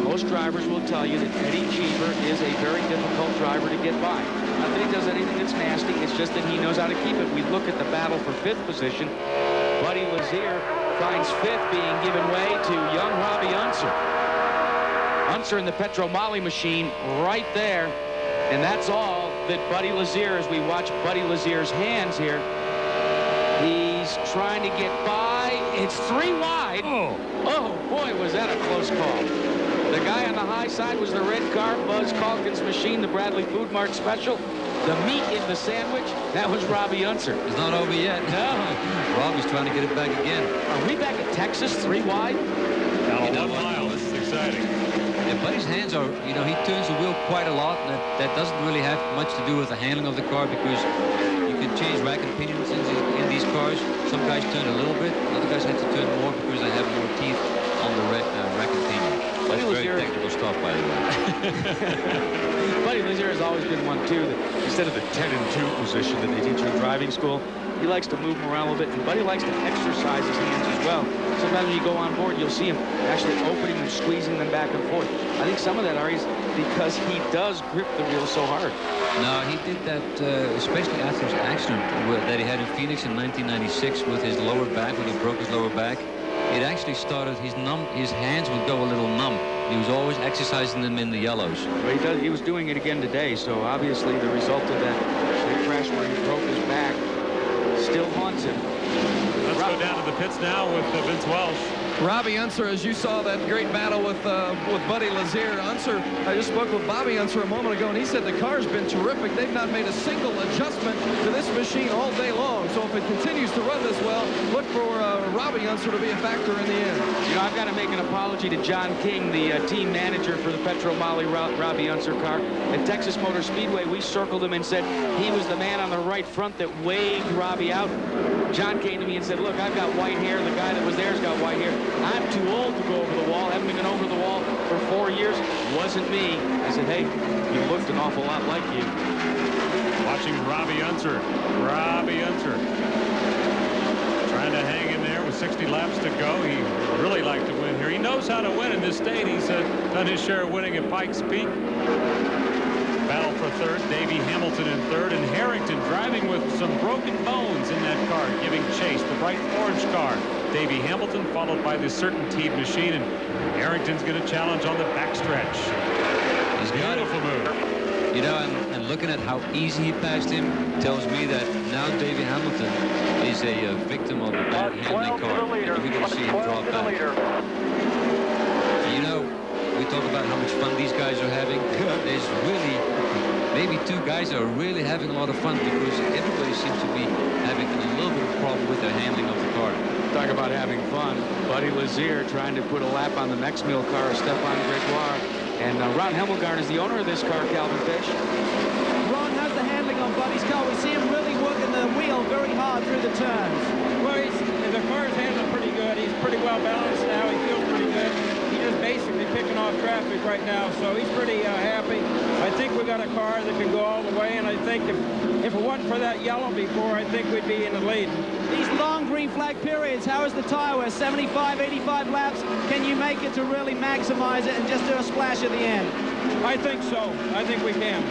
Most drivers will tell you that Eddie Cheever is a very difficult driver to get by. Not that he does anything that's nasty. It's just that he knows how to keep it. We look at the battle for 5th position. Buddy Lazier finds 5th, being given way to young Robbie Unser. Unser in the Petromali machine right there. And that's all that Buddy Lazier, as we watch Buddy Lazier's hands here, he's trying to get by. It's 3 wide. Oh boy, was that a close call. The guy on the high side was the red car, Buzz Calkins' machine, the Bradley Food Mart special. The meat in the sandwich, that was Robbie Unser. It's not over yet. No. Robbie's trying to get it back again. Are we back at Texas, 3 wide? Now 1 mile. This is exciting. Yeah, Buddy's hands are, he turns the wheel quite a lot. And that doesn't really have much to do with the handling of the car, because you can change rack and pinions in these cars. Some guys turn a little bit. Other guys have to turn more because they have more teeth on the rack and pinion. That's very technical stuff, by the way. Buddy Lazier has always been one, too, that instead of the 10 and 2 position that they teach you in driving school, he likes to move them around a little bit, and Buddy likes to exercise his hands as well. Sometimes when you go on board, you'll see him actually opening and squeezing them back and forth. I think some of that, Ari, is because he does grip the wheel so hard. No, he did that, especially after his accident that he had in Phoenix in 1996 with his lower back, when he broke his lower back. It actually started, his hands would go a little numb. He was always exercising them in the yellows. Well, he was doing it again today, so obviously the result of that crash where he broke his back still haunts him. Let's go down to the pits now with Vince Welsh. Robbie Unser, as you saw that great battle with Buddy Lazier. Unser, I just spoke with Bobby Unser a moment ago, and he said the car's been terrific. They've not made a single adjustment to this machine all day long. So if it continues to run this well, look for Robbie Unser to be a factor in the end. You know, I've got to make an apology to John King, the team manager for the Petromali Robbie Unser car. At Texas Motor Speedway, we circled him and said he was the man on the right front that waved Robbie out. John came to me and said, look, I've got white hair. The guy that was there's got white hair. I'm too old to go over the wall. Haven't been over the wall for 4 years. Wasn't me. I said, hey, you looked an awful lot like you. Watching Robbie Unser. Robbie Unser trying to hang in there with 60 laps to go. He really liked to win here. He knows how to win in this state. He's done his share of winning at Pikes Peak. Battle for 3rd. Davey Hamilton in 3rd. And Harrington driving with some broken bones in that car, giving chase. The bright orange car. Davey Hamilton followed by the Certainty machine. And Harrington's going to challenge on the backstretch. He's got Beautiful move. You know, and looking at how easy he passed him tells me that now Davey Hamilton is a victim of a bad handling car. We're going to see him drop back. You know, we talk about how much fun these guys are having. There's really maybe two guys are really having a lot of fun because everybody seems to be having a little bit of problem with their handling of the car. Talk about having fun. Buddy Lazier trying to put a lap on the next mill car, Stefan Gregoire. And Ron Hemmelgarn is the owner of this car, Calvin Fish. Ron has the handling on Buddy's car. We see him really working the wheel very hard through the turns. Well, the car is handling pretty good. He's pretty well balanced now. He feels pretty good. He's just basically picking off traffic right now, so he's pretty happy. I think we got a car that can go all the way, and I think if it wasn't for that yellow before, I think we'd be in the lead. These long green flag periods, how is the tire wear? 75, 85 laps? Can you make it to really maximize it and just do a splash at the end? I think so. I think we can.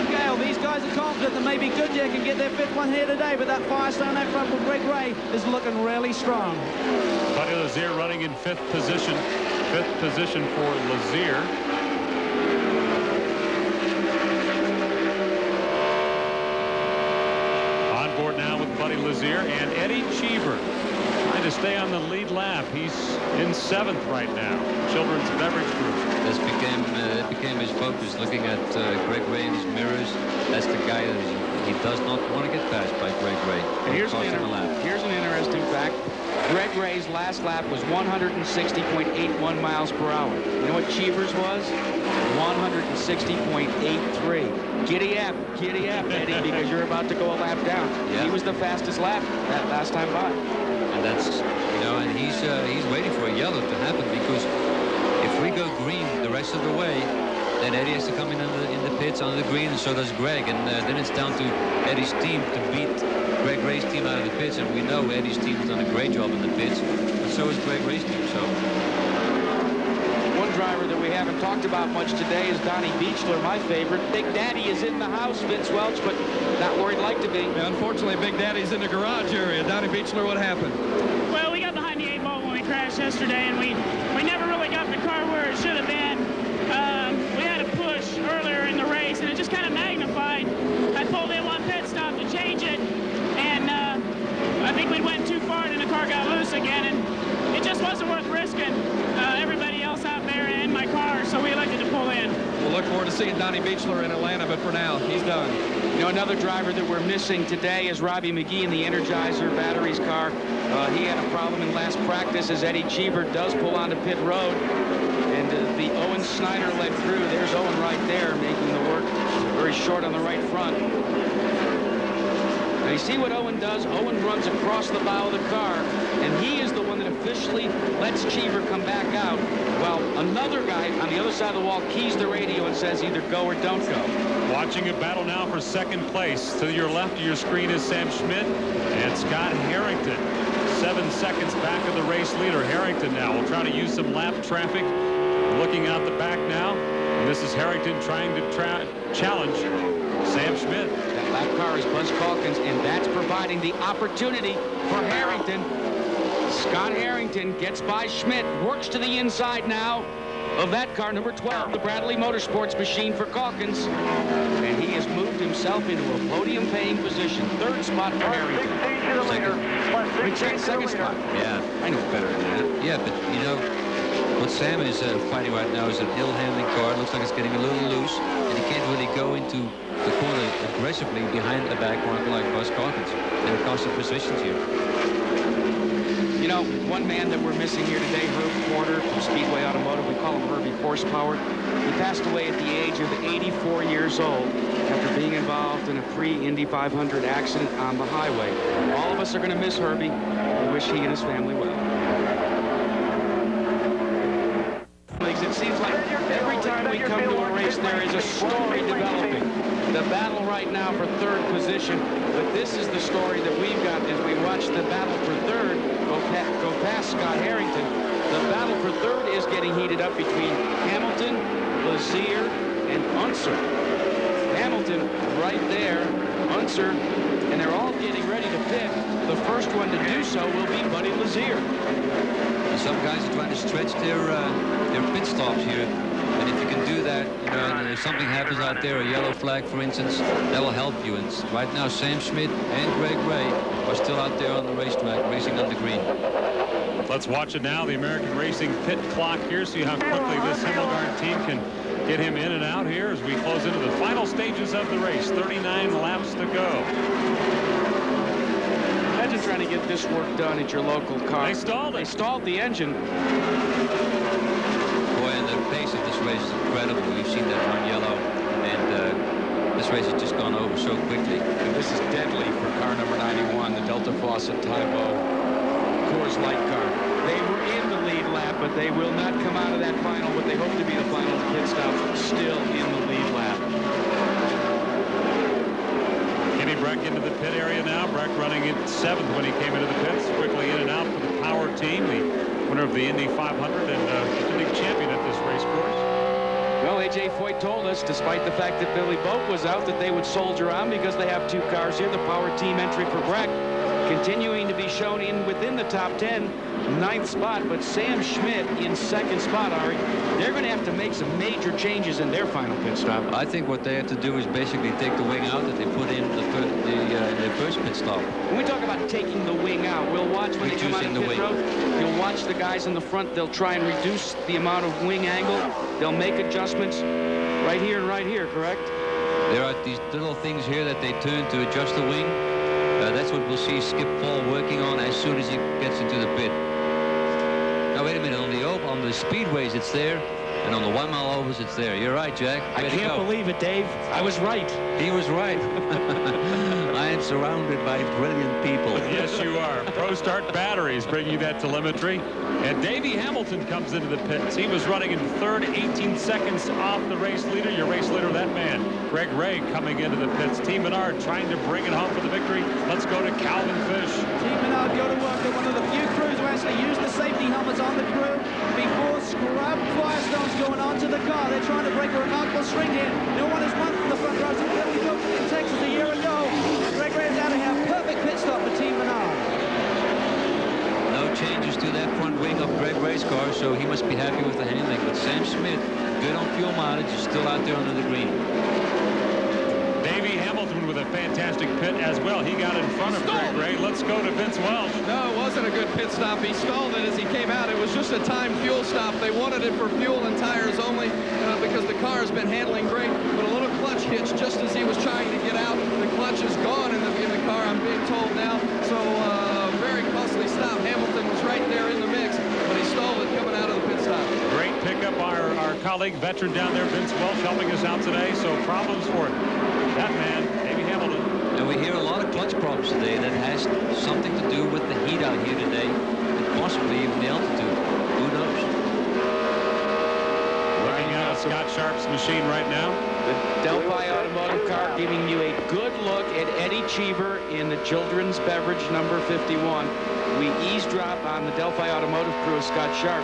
Okay, well, these guys are confident that maybe Goodyear can get their 5th one here today, but that Firestone out front with Greg Ray is looking really strong. Buddy Lazier running in 5th position. 5th position for Lazier. On board now with Buddy Lazier and Eddie Cheever trying to stay on the lead lap. He's in 7th right now. Children's Beverage Group. This became his focus, looking at Greg Ray in his mirrors. That's the guy that he does not want to get passed by Greg Ray. And here's an interesting fact. Greg Ray's last lap was 160.81 miles per hour. You know what Cheever's was? 160.83. Giddy up, Eddie, because you're about to go a lap down. Yeah. He was the fastest lap that last time by. And that's, and he's waiting for a yellow to happen, because if we go green the rest of the way, then Eddie has to come in the pits on the green, and so does Greg. And then it's down to Eddie's team to beat Greg Ray's team out of the pits. And we know Eddie's team has done a great job in the pits, and so is Greg Ray's team. So one driver that we haven't talked about much today is Donnie Beechler, my favorite. Big Daddy is in the house, Vince Welch, but not where he'd like to be. Yeah, unfortunately, Big Daddy's in the garage area. Donnie Beechler, what happened? Well, we got behind the 8 ball when we crashed yesterday, and we never really got the car where it should have been. We had a push earlier in the race, and it just kind of magnified. I pulled in one pit stop to change it, and I think we went too far, and the car got loose again, and it just wasn't worth risking everybody else out there and my car, so we elected to pull in. We'll look forward to seeing Donnie Beechler in Atlanta, but for now, he's done. Another driver that we're missing today is Robbie McGee in the Energizer Batteries car. He had a problem in last practice as Eddie Cheever does pull onto pit road. And the Owen Snyder led through. There's Owen right there, making the work very short on the right front. Now you see what Owen does? Owen runs across the bow of the car, and he is the one that officially lets Cheever come back out, while another guy on the other side of the wall keys the radio and says either go or don't go. Watching a battle now for 2nd place. To your left of your screen is Sam Schmidt and Scott Harrington. 7 seconds back of the race leader. Harrington now will try to use some lap traffic. Looking out the back now. And this is Harrington trying to challenge Sam Schmidt. That lap car is Buzz Calkins, and that's providing the opportunity for Harrington. Scott Harrington gets by Schmidt, works to the inside now of that car, number 12, the Bradley Motorsports machine for Calkins. And he has moved himself into a podium-paying position. 3rd spot for Harrington. Second spot. Yeah, I know better than that. Yeah, but what Sam is fighting right now is an ill-handling car. It looks like it's getting a little loose, and he can't really go into the corner aggressively behind the back marker like Buzz Calkins. They're costing positions here. One man that we're missing here today, Herb Porter from Speedway Automotive. We call him Herbie Horsepower. He passed away at the age of 84 years old after being involved in a pre-Indy 500 accident on the highway. All of us are going to miss Herbie. We wish he and his family well. It seems like every time we come to a race, there is a story developing. The battle right now for 3rd position, but this is the story that we've got as we watch the battle for 3rd go past Scott Harrington. The battle for 3rd is getting heated up between Hamilton, Lazier, and Unser. Hamilton right there, Unser, and they're all getting ready to pit. The first one to do so will be Buddy Lazier. Some guys are trying to stretch their pit stops here. And if you can do that, and if something happens out there, a yellow flag, for instance, that will help you. And right now, Sam Schmidt and Greg Ray are still out there on the racetrack, racing on the green. Let's watch it now. The American Racing pit clock here. See how quickly this Hemmelgarn team can get him in and out here as we close into the final stages of the race. 39 laps to go. Imagine trying to get this work done at your local car. They stalled it. They stalled the engine. Boy, and the pace of this race is incredible. We've seen that run yellow, and this race has just gone over so quickly. And this is deadly for car number 91, the Delta Fawcett Tybo Coors Light car. They were in the lead lap, but they will not come out of that final, but they hope to be the final pit stop, still in the lead lap. Kenny Breck into the pit area now. Breck running in 7th when he came into the pits. Quickly in and out for the Power team, the winner of the Indy 500 and defending champion at this race course. Well, A.J. Foyt told us, despite the fact that Billy Boat was out, that they would soldier on because they have 2 cars here. The Power team entry for Breck continuing to be shown in within the top 10, 9th spot, but Sam Schmidt in 2nd spot, Ari. They're going to have to make some major changes in their final pit stop. I think what they have to do is basically take the wing out that they put in their first pit stop. When we talk about taking the wing out, we'll watch when they come out of pit road. You'll watch the guys in the front. They'll try and reduce the amount of wing angle. They'll make adjustments right here and right here, correct? There are these little things here that they turn to adjust the wing. That's what we'll see Skip Paul working on as soon as he gets into the pit. Now, wait a minute. On the speedways, it's there. And on the 1 mile overs, it's there. You're right, Jack. I can't believe it, Dave. I was right. He was right. I am surrounded by brilliant people. Yes, you are. ProStart batteries bring you that telemetry. And Davey Hamilton comes into the pits. He was running in 3rd, 18 seconds off the race leader. Your race leader, that man. Greg Ray coming into the pits. Team Menard trying to bring it home for the victory. Let's go to Calvin Fish. Team Menard go to work. They're one of the few crews who actually use the safety helmets on the crew before scrub firestones going onto the car. They're trying to break a remarkable string here. No one has won from the front row since we built in Texas a year ago. Greg Ray is out of here. Perfect pit stop for Team Menard. No changes to that front wing of Greg Ray's car, so he must be happy with the handling. But Sam Schmidt, good on fuel mileage, is still out there under the green. Davey Hamilton with a fantastic pit as well. He got in front of Greg Ray. Let's go to Vince Welch. No, it wasn't a good pit stop. He stalled it as he came out. It was just a timed fuel stop. They wanted it for fuel and tires only because the car has been handling great. But a little clutch hitch just as he was trying to get out. The clutch is gone in the car, I'm being told now. So very costly stop. Hamilton was right there in the mix, but he stalled it coming out of the pit stop. Great pickup. Our colleague, veteran down there, Vince Welch, helping us out today. So problems for that man, Davey Hamilton. And we hear a lot of clutch problems today that has something to do with the heat out here today, and possibly even the altitude. Who knows? Looking at Scott Sharp's machine right now. The Delphi Automotive car giving you a good look at Eddie Cheever in the children's beverage number 51. We eavesdrop on the Delphi Automotive crew of Scott Sharp.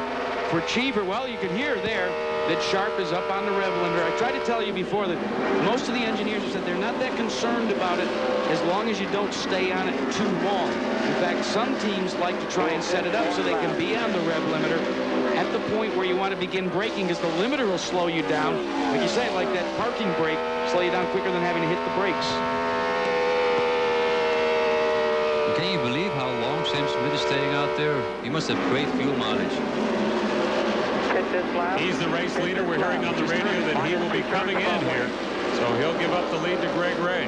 For Cheever, well, you can hear there that Sharp is up on the rev limiter. I tried to tell you before that most of the engineers have said they're not that concerned about it as long as you don't stay on it too long. In fact, some teams like to try and set it up so they can be on the rev limiter at the point where you want to begin braking, because the limiter will slow you down. Like you say, like that parking brake, slow you down quicker than having to hit the brakes. Can you believe how long Sam Schmidt is staying out there? He must have great fuel mileage. He's the race leader. We're hearing on the radio that he will be coming in here. So he'll give up the lead to Greg Ray.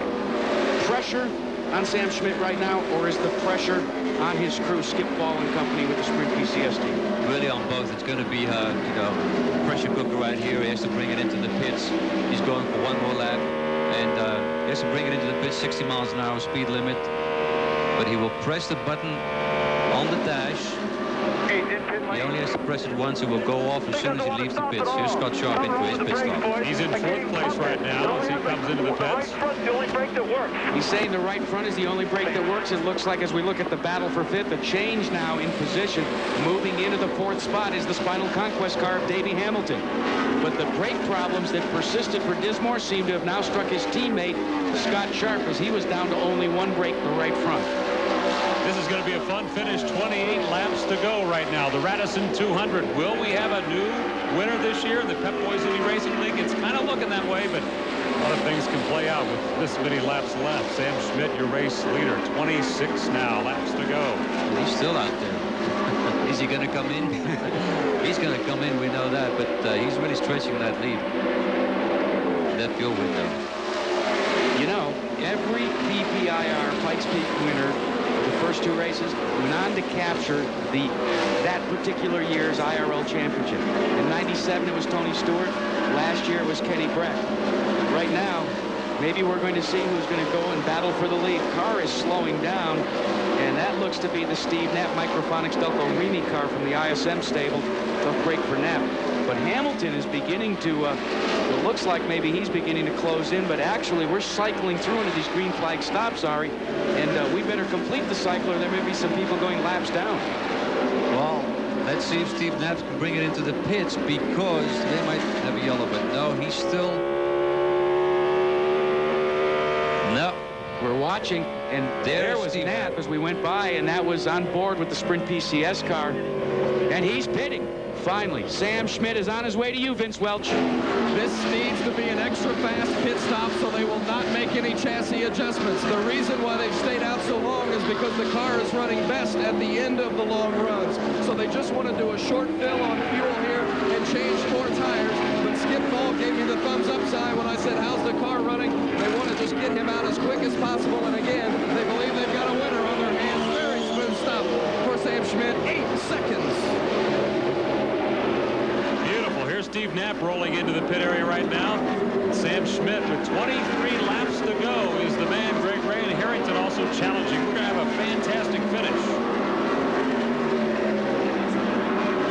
Pressure on Sam Schmidt right now, or is the pressure on his crew, Skip Ball and company with the Sprint PCS team? Really on both. It's going to be, pressure cooker right here. He has to bring it into the pits. He's going for one more lap, and he has to bring it into the pits, 60 miles an hour speed limit. But he will press the button on the dash. He only has to press it once. It will go off as soon as he leaves the pits. Here's Scott Sharp in for his pit stop. He's in 4th place right now as he comes into the pits. He's saying the right front is the only brake that works. It looks like, as we look at the battle for 5th, the change now in position. Moving into the 4th spot is the Spinal Conquest car of Davey Hamilton. But the brake problems that persisted for Dismore seem to have now struck his teammate, Scott Sharp, as he was down to only one brake, the right front. This is going to be a fun finish. 28 laps to go right now. The Radisson 200. Will we have a new winner this year in the Pep Boys Indy Racing League? It's kind of looking that way, but a lot of things can play out with this many laps left. Sam Schmidt, your race leader. 26 now laps to go. He's still out there. He's Is he going to come in? He's going to come in, we know that, but he's really stretching that lead. That fuel window. You know, every PPIR Pikes Peak winner of the first 2 races went on to capture that particular year's IRL championship. In '97 it was Tony Stewart. Last year it was Kenny Brett. Right now, maybe we're going to see who's going to go and battle for the lead. Car is slowing down, and that looks to be the Steve Knapp Microphonics Delco Remy car from the ISM stable. Tough break for Knapp. But Hamilton is beginning to, it looks like maybe he's beginning to close in, but actually we're cycling through into these green flag stops, Ari, and we better complete the cycle or there may be some people going laps down. Well, let's see if Steve Knapp can bring it into the pits because they might have a yellow, but no, he's still... No. We're watching, and there was Knapp as we went by, and that was on board with the Sprint PCS car, and he's pitting. Finally, Sam Schmidt is on his way to you, Vince Welch. This needs to be an extra fast pit stop so they will not make any chassis adjustments. The reason why they've stayed out so long is because the car is running best at the end of the long runs. So they just want to do a short fill on fuel here and change 4 tires. But Skip Ball gave me the thumbs up sign when I said, how's the car running? They want to just get him out as quick as possible. And again, they believe they've got a winner on their hands. Very smooth stop for Sam Schmidt. 8 seconds. Steve Knapp rolling into the pit area right now. Sam Schmidt with 23 laps to go is the man. Greg Ray and Harrington also challenging. We're going to have a fantastic finish.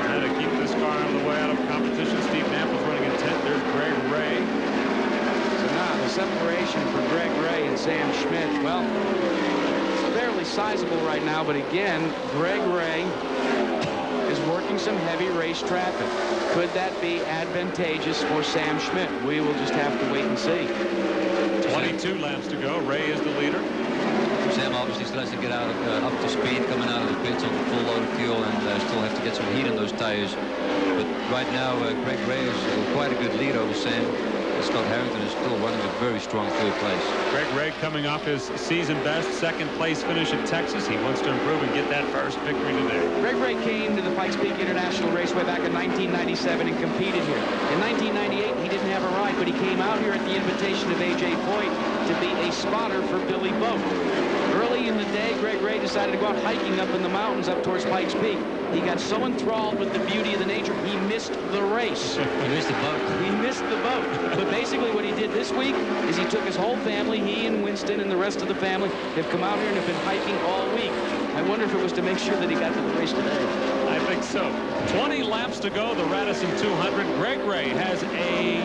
Trying to keep this car out of the way, out of competition. Steve Knapp was running in 10th. There's Greg Ray. So now the separation for Greg Ray and Sam Schmidt, well, it's fairly sizable right now, but again, Greg Ray is working some heavy race traffic. Could that be advantageous for Sam Schmidt? We will just have to wait and see. 22 laps to go. Ray is the leader. Sam obviously still has to get out up to speed coming out of the pits on the full load of fuel and still have to get some heat in those tires. But right now, Greg Ray is quite a good lead over Sam. Scott Harrington is still running a very strong 3rd place. Greg Ray coming off his season best 2nd place finish at Texas. He wants to improve and get that first victory today. Greg Ray came to the Pikes Peak International Raceway back in 1997 and competed here. In 1998, he didn't have a ride, but he came out here at the invitation of A.J. Foyt to be a spotter for Billy Boat. Early in the day, Greg Ray decided to go out hiking up in the mountains up towards Pikes Peak. He got so enthralled with the beauty of the nature, he missed the race. He missed the boat. He missed the boat. But basically what he did this week is he took his whole family, he and Winston and the rest of the family, have come out here and have been hiking all week. I wonder if it was to make sure that he got to the race today. I think so. 20 laps to go, the Radisson 200. Greg Ray has a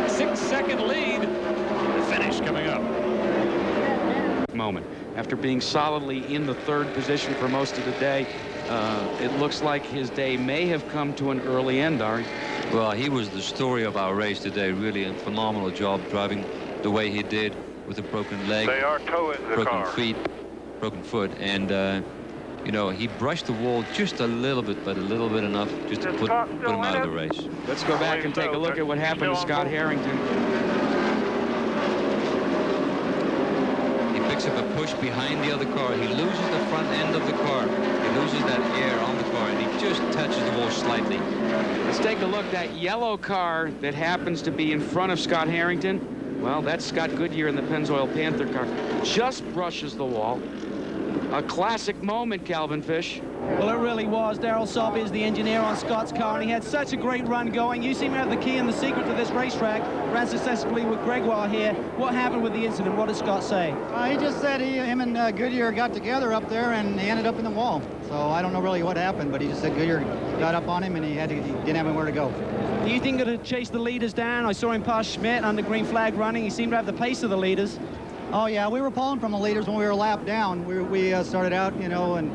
6-second lead. The finish coming up. Moment. After being solidly in the 3rd position for most of the day, it looks like his day may have come to an early end, Ari. Well, he was the story of our race today. Really a phenomenal job driving the way he did with a broken leg, They are towing the broken car. feet, broken foot, and you know, he brushed the wall just a little bit, but a little bit enough just to put him out of the race. Let's go back and take a look at what happened to Scott Harrington. He picks up a push behind the other car. He loses the front end of the car. He loses that air on the car, and he just touches the wall slightly. Let's take a look. That yellow car that happens to be in front of Scott Harrington, well, that's Scott Goodyear in the Pennzoil Panther car. Just brushes the wall. A classic moment, Calvin Fish. Well, it really was. Daryl Sobby is the engineer on Scott's car, and he had such a great run going. You seem to have the key and the secret to this racetrack. Ran successfully with Gregoire here. What happened with the incident? What did Scott say? He just said him and Goodyear got together up there, and he ended up in the wall. So I don't know really what happened, but he just said Goodyear got up on him, and he didn't have anywhere to go. Do you think it'll chase the leaders down? I saw him pass Schmidt on the green flag running. He seemed to have the pace of the leaders. Oh, yeah, we were pulling from the leaders when we were lapped down. We started out, you know, and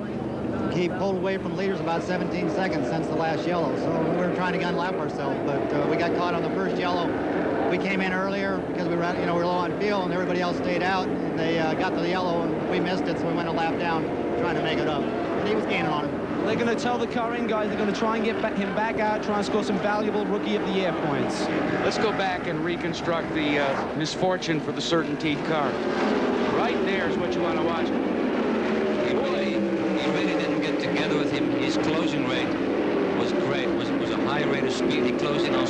he pulled away from the leaders about 17 seconds since the last yellow. So we were trying to gun-lap ourselves, but we got caught on the first yellow. We came in earlier because we were, you know, we were low on fuel, and everybody else stayed out. And they got to the yellow, and we missed it, so we went a lap down trying to make it up. And he was gaining on him. They're going to tell the car in, guys. They're going to try and get him back out, try and score some valuable Rookie of the Year points. Let's go back and reconstruct the misfortune for the Certainteed car. Right there is what you want to watch. He really didn't get together with him. His closing rate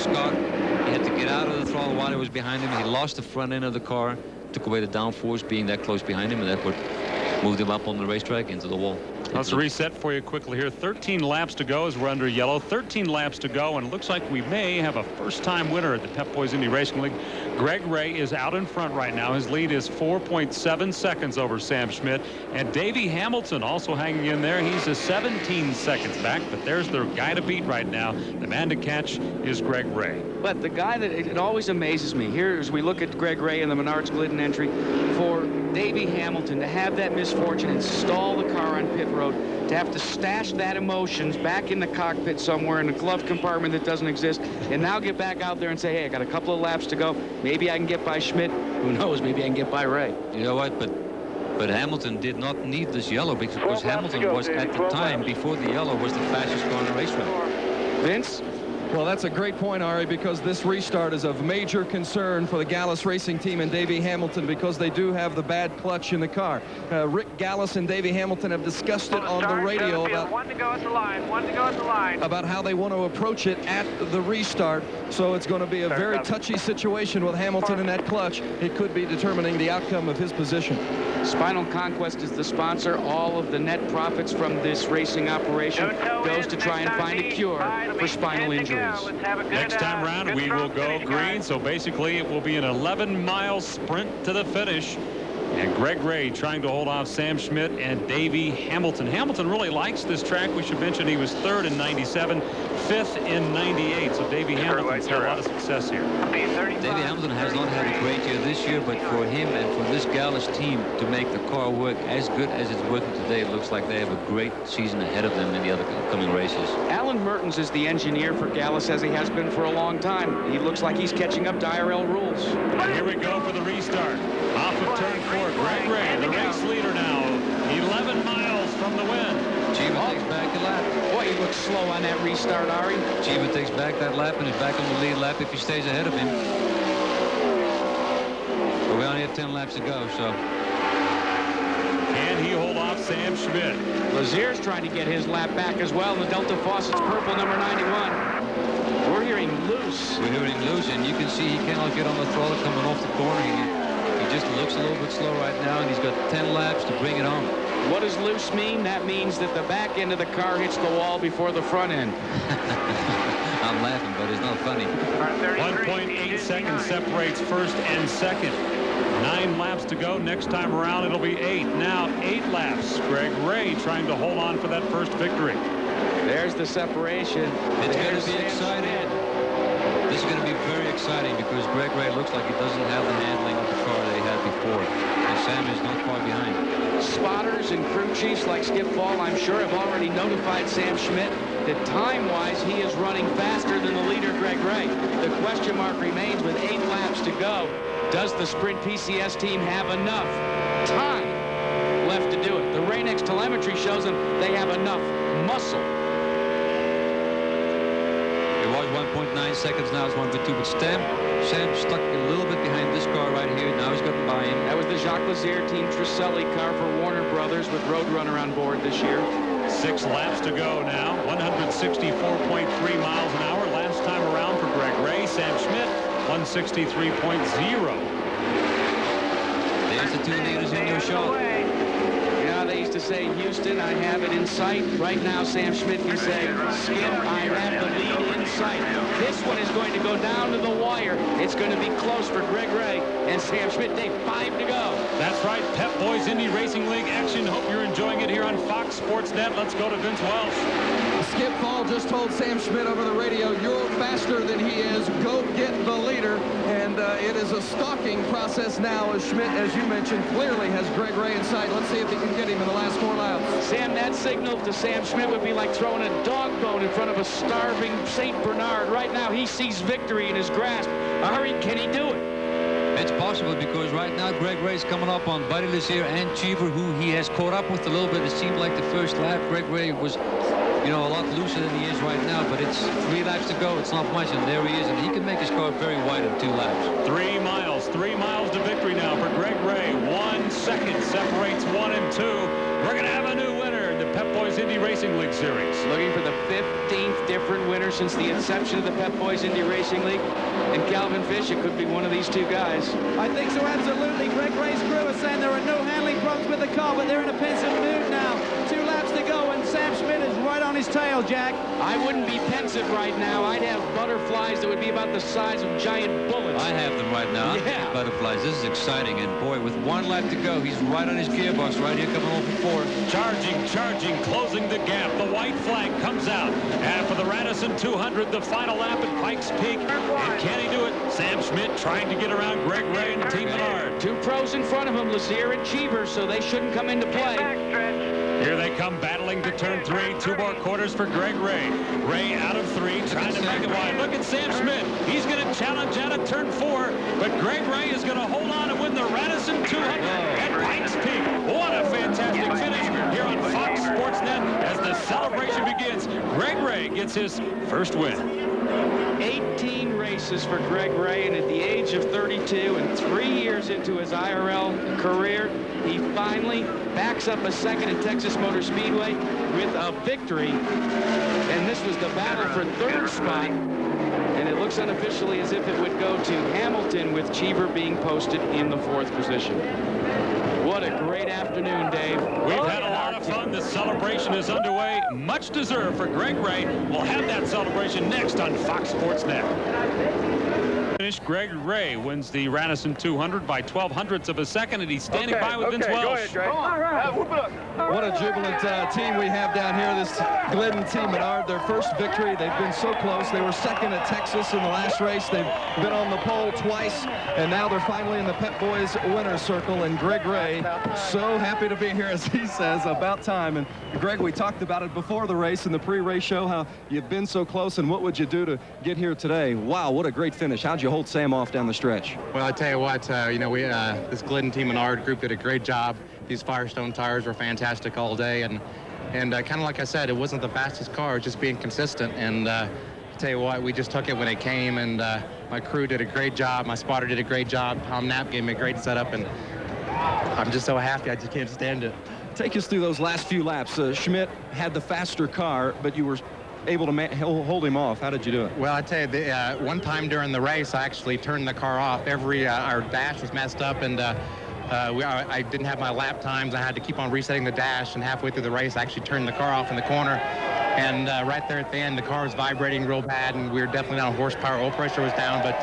Scott. He had to get out of the throttle while he was behind him. He lost the front end of the car, took away the downforce being that close behind him, and that would moved him up on the racetrack into the wall. Let's reset for you quickly here. 13 laps to go as we're under yellow. 13 laps to go, and it looks like we may have a first-time winner at the Pep Boys Indy Racing League. Greg Ray is out in front right now. His lead is 4.7 seconds over Sam Schmidt. And Davey Hamilton also hanging in there. He's a 17 seconds back, but there's the guy to beat right now. The man to catch is Greg Ray. But the guy that it always amazes me here as we look at Greg Ray in the Menards Glidden entry, for Davey Hamilton to have that misfortune and stall the car on pit road, to have to stash that emotions back in the cockpit somewhere in a glove compartment that doesn't exist, and now get back out there and say, hey, I got a couple of laps to go. Maybe I can get by Schmidt. Who knows? Maybe I can get by Ray. You know what? But Hamilton did not need this yellow because Hamilton was at the time before the yellow was the fastest car on the racetrack. Vince? Well, that's a great point, Ari, because this restart is of major concern for the Gallus Racing Team and Davey Hamilton because they do have the bad clutch in the car. Rick Gallus and Davey Hamilton have discussed it on the radio about one to go at the line. About how they want to approach it at the restart. So it's going to be a very touchy situation with Hamilton in that clutch. It could be determining the outcome of his position. Spinal Conquest is the sponsor. All of the net profits from this racing operation goes to try and find a cure for spinal injuries. Next time around, we will go green. So basically, it will be an 11-mile sprint to the finish. And Greg Ray trying to hold off Sam Schmidt and Davey Hamilton. Hamilton really likes this track. We should mention he was 3rd in 97, 5th in 98. So Davey Hamilton's had a lot of success here. Davey Hamilton has not had a great year this year, but for him and for this Gallus team to make the car work as good as it's working today, it looks like they have a great season ahead of them in the other upcoming races. Alan Mertens is the engineer for Gallus, as he has been for a long time. He looks like he's catching up to IRL rules. Here we go for the restart. Off of turn 4, Greg Ray, the race leader now, 11 miles from the win. Chiva takes back a lap. Boy, he looks slow on that restart, Ari. Chiva takes back that lap and is back on the lead lap if he stays ahead of him. But we only have 10 laps to go, so. Can he hold off Sam Schmidt? Lazier's trying to get his lap back as well. The Delta Faucet's purple, number 91. We're hearing loose. We're hearing loose, and you can see he cannot get on the throttle coming off the corner. He just looks a little bit slow right now, and he's got 10 laps to bring it on. What does loose mean? That means that the back end of the car hits the wall before the front end. I'm laughing, but it's not funny. 1.8 seconds separates first and second. 9 laps to go. Next time around, it'll be 8. Now 8 laps. Greg Ray trying to hold on for that first victory. There's the separation. It's going to be exciting. This is going to be very exciting because Greg Ray looks like he doesn't have the handling of the car that he had before. And Sam is not far behind. Spotters and crew chiefs like Skip Ball, I'm sure, have already notified Sam Schmidt that time-wise he is running faster than the leader, Greg Ray. The question mark remains with 8 laps to go. Does the Sprint PCS team have enough time left to do it? The Rain-X telemetry shows them they have enough muscle. It was 1.9 seconds, now it's 1.2, but Sam stuck a little bit behind this car right here. Now he's gotten by him. That was the Jacques Lazier Team Truselli car for Warner Brothers with Roadrunner on board this year. 6 laps to go now. 164.3 miles an hour. Last time around for Greg Ray. Sam Schmidt, 163.0. There's the 2 leaders in your shot. Yeah, they used to say, Houston, I have it in sight. Right now, Sam Schmidt can say, Skip, I have the lead in sight. This one is going to go down to the wire. It's going to be close for Greg Ray and Sam Schmidt. They 5 to go. That's right. Pep Boys Indy Racing League action. Hope you're enjoying it here on Fox Sports Net. Let's go to Vince Welsh. Skip Ball just told Sam Schmidt over the radio, you're faster than he is. Go get the leader. And it is a stalking process now as Schmidt, as you mentioned, clearly has Greg Ray in sight. Let's see if he can get him in the last 4 laps. Sam, that signal to Sam Schmidt would be like throwing a dog bone in front of a starving St. Bernard. Right now, he sees victory in his grasp. Ari, can he do it? It's possible because right now Greg Ray's coming up on Buddy Lazier and Cheever, who he has caught up with a little bit. It seemed like the first lap Greg Ray was, a lot looser than he is right now, but it's 3 laps to go. It's not much, and there he is, and he can make his car very wide in 2 laps. 3 miles to victory now for Greg Ray. 1 second separates 1 and 2. We're going to have a new winner in the Pep Boys Indy Racing League Series. Looking for the 15th difference different winner since the inception of the Pep Boys Indy Racing League. And Calvin Fish, it could be one of these two guys. I think so, absolutely. Greg Ray's crew is saying there are no handling problems with the car, but they're in a pensive mood now. 2 laps to go, and Sam Schmidt is right on his tail, Jack. I wouldn't be pensive right now. I'd have butterflies that would be about the size of giant bullets. I have them right now. Yeah. Butterflies. This is exciting. And boy, with 1 lap to go, he's right on his gearbox right here, coming home for 4. Charging, closing the gap. The white flag comes out. And for the Radisson 200, the final lap at Pikes Peak. And can he do it? Sam Schmidt trying to get around Greg Ray and Team Menard. 2 pros in front of him, Lazier and Cheever, so they shouldn't come into play. Here they come battling to turn 3. 2 more quarters for Greg Ray. Ray out of 3, trying to make it wide. Look at Sam Schmidt. He's going to challenge out of turn 4, but Greg Ray is going to hold on and win the Radisson 200 at Pikes Peak. What a fantastic finish here on Fox Sports Net as the celebration begins. Greg Ray gets his first win. 18 races for Greg Ray, and at the age of 32 and 3 years into his IRL career, he finally backs up a second at Texas Motor Speedway with a victory. And this was the battle for 3rd spot. And it looks unofficially as if it would go to Hamilton, with Cheever being posted in the 4th position. What a great afternoon, Dave. We've had a lot of fun. The celebration is underway. Much deserved for Greg Ray. We'll have that celebration next on Fox Sports Net. Greg Ray wins the Radisson 200 by 0.12 of a second, and he's standing by with Vince Welsh. Go ahead, Greg. All right. What a jubilant team we have down here, this Glidden Team Menard. Their first victory. They've been so close. They were second at Texas in the last race. They've been on the pole twice, and now they're finally in the Pep Boys winner's circle. And Greg Ray, so happy to be here, as he says, about time. And Greg, we talked about it before the race in the pre-race show, how you've been so close, and what would you do to get here today? Wow, what a great finish. How'd you hold Sam off down the stretch? Well, I tell you what, this Glidden Team Menard group did a great job. These Firestone tires were fantastic all day, and kind of like I said, it wasn't the fastest car, just being consistent. And I tell you what, we just took it when it came, and my crew did a great job. My spotter did a great job. Tom Knapp gave me a great setup, and I'm just so happy. I just can't stand it. Take us through those last few laps. Schmidt had the faster car, but you were able to hold him off. How did you do it? Well, I tell you, one time during the race, I actually turned the car off. Our dash was messed up, and I didn't have my lap times. I had to keep on resetting the dash, and halfway through the race, I actually turned the car off in the corner. And right there at the end, the car was vibrating real bad, and we were definitely down horsepower. Oil pressure was down, but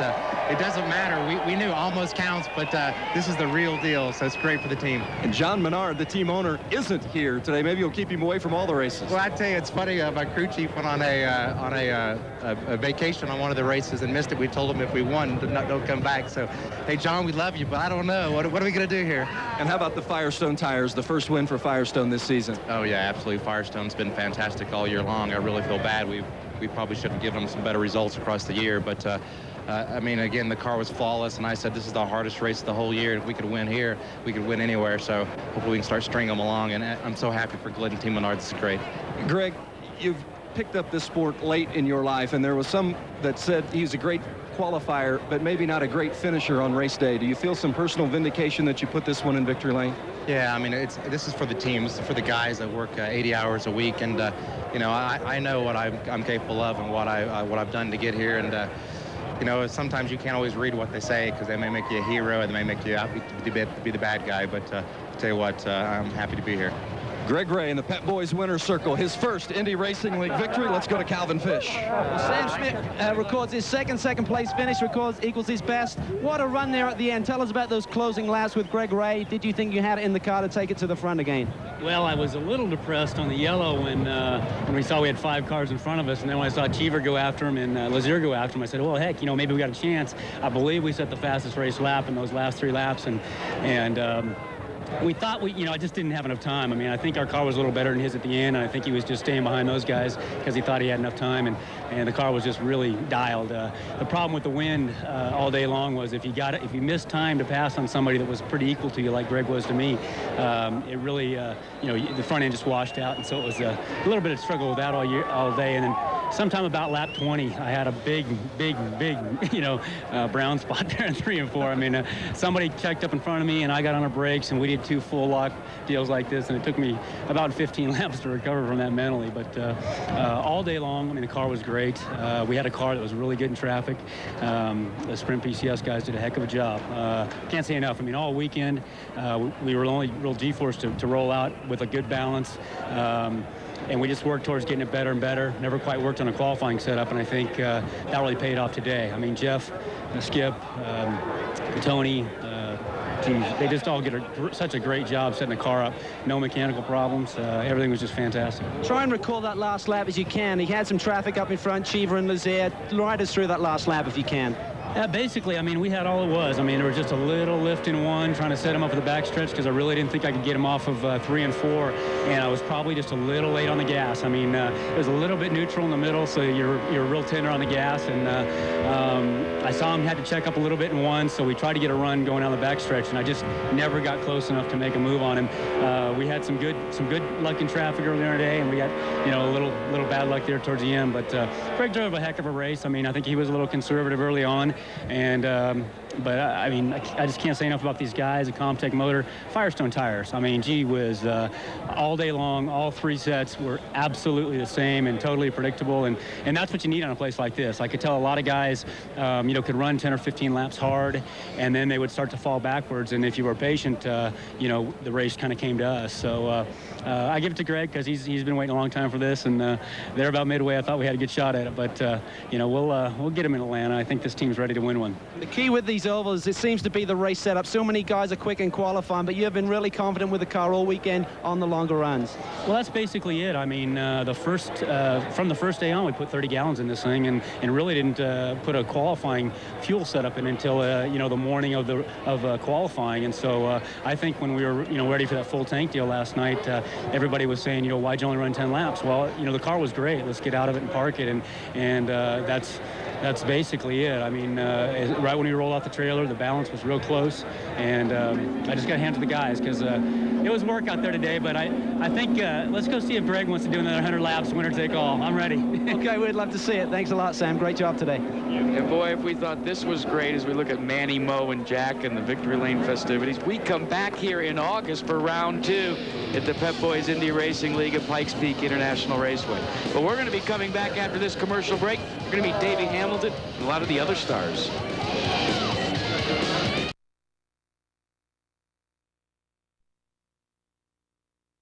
it doesn't matter. We knew almost counts, but this is the real deal, so it's great for the team. And John Menard, the team owner, isn't here today. Maybe you'll keep him away from all the races. Well, I tell you, it's funny. My crew chief went on a vacation on one of the races and missed it. We told him if we won, don't come back. So, hey, John, we love you, but I don't know. What are we going to do here? And how about the Firestone tires, the first win for Firestone this season? Oh, yeah, absolutely. Firestone's been fantastic all year long. I really feel bad. We probably should have given them some better results across the year, but I mean, again, the car was flawless, and I said this is the hardest race of the whole year. If we could win here, we could win anywhere, so hopefully we can start stringing them along, and I'm so happy for Glidden Team Menard. This is great. Greg, you've picked up this sport late in your life, and there was some that said he's a great qualifier, but maybe not a great finisher on race day. Do you feel some personal vindication that you put this one in victory lane? Yeah, I mean, this is for the team. This is for the guys that work 80 hours a week, and I know what I'm capable of and what I've done to get here, and sometimes you can't always read what they say because they may make you a hero and they may make you out to be the bad guy. But I'll tell you what, I'm happy to be here. Greg Ray in the Pep Boys winner's circle, his first Indy Racing League victory. Let's go to Calvin Fish. Well, Sam Schmidt records his second place finish, equals his best. What a run there at the end. Tell us about those closing laps with Greg Ray. Did you think you had it in the car to take it to the front again? Well, I was a little depressed on the yellow when we saw we had 5 cars in front of us, and then when I saw Cheever go after him and Lazier go after him, I said, well, heck, maybe we got a chance. I believe we set the fastest race lap in those last 3 laps, and we thought I just didn't have enough time. I mean, I think our car was a little better than his at the end, and I think he was just staying behind those guys because he thought he had enough time, and the car was just really dialed. The problem with the wind all day long was if you missed time to pass on somebody that was pretty equal to you, like Greg was to me, it really, the front end just washed out, and so it was a little bit of struggle with that all day, and then sometime about lap 20, I had a big, brown spot there in 3 and 4. I mean, somebody checked up in front of me, and I got on our brakes, and we did 2 full lock deals like this, and it took me about 15 laps to recover from that mentally. But all day long, I mean, the car was great. We had a car that was really good in traffic. The Sprint PCS guys did a heck of a job. Can't say enough. I mean, all weekend, we were the only real G-force to roll out with a good balance. And we just worked towards getting it better and better. Never quite worked on a qualifying setup, and I think that really paid off today. I mean, Jeff, Skip, Tony, they just all did such a great job setting the car up. No mechanical problems. Everything was just fantastic. Try and recall that last lap as you can. He had some traffic up in front, Cheever and Lazier. Ride us through that last lap if you can. Basically, I mean, we had all it was. I mean, there was just a little lift in 1, trying to set him up for the backstretch because I really didn't think I could get him off of 3 and 4, and I was probably just a little late on the gas. I mean, it was a little bit neutral in the middle, so you're real tender on the gas, and I saw him had to check up a little bit in 1, so we tried to get a run going down the backstretch, and I just never got close enough to make a move on him. We had some good luck in traffic earlier today, and we got a little bad luck there towards the end. But Greg drove a heck of a race. I mean, I think he was a little conservative early on. And but I mean, I just can't say enough about these guys. A Comtech motor, Firestone tires. I mean, gee whiz, all day long, all 3 sets were absolutely the same and totally predictable. And that's what you need on a place like this. I could tell a lot of guys, could run 10 or 15 laps hard, and then they would start to fall backwards. And if you were patient, the race kind of came to us. So I give it to Greg because he's been waiting a long time for this. And there about midway, I thought we had a good shot at it. But we'll get him in Atlanta. I think this team's ready to win one. The key with these ovals, it seems to be the race setup. So many guys are quick in qualifying, but you have been really confident with the car all weekend on the longer runs. Well, that's basically it. I mean, from the first day on, we put 30 gallons in this thing, and really didn't put a qualifying fuel setup in until the morning of qualifying. And so I think when we were ready for that full tank deal last night, everybody was saying, why'd you only run 10 laps? Well, the car was great. Let's get out of it and park it, and that's basically it. I mean, right when we rolled off the trailer, the balance was real close, and I just got to hand it to the guys because it was work out there today. But I think let's go see if Greg wants to do another 100 laps, winner take all. I'm ready. Okay, we'd love to see it. Thanks a lot, Sam. Great job today. And boy, if we thought this was great as we look at Manny, Mo, and Jack and the Victory Lane festivities, we come back here in August for round 2 at the Pep Boys Indy Racing League at Pikes Peak International Raceway. But we're going to be coming back after this commercial break. We're going to meet Davey Hamilton and a lot of the other stars.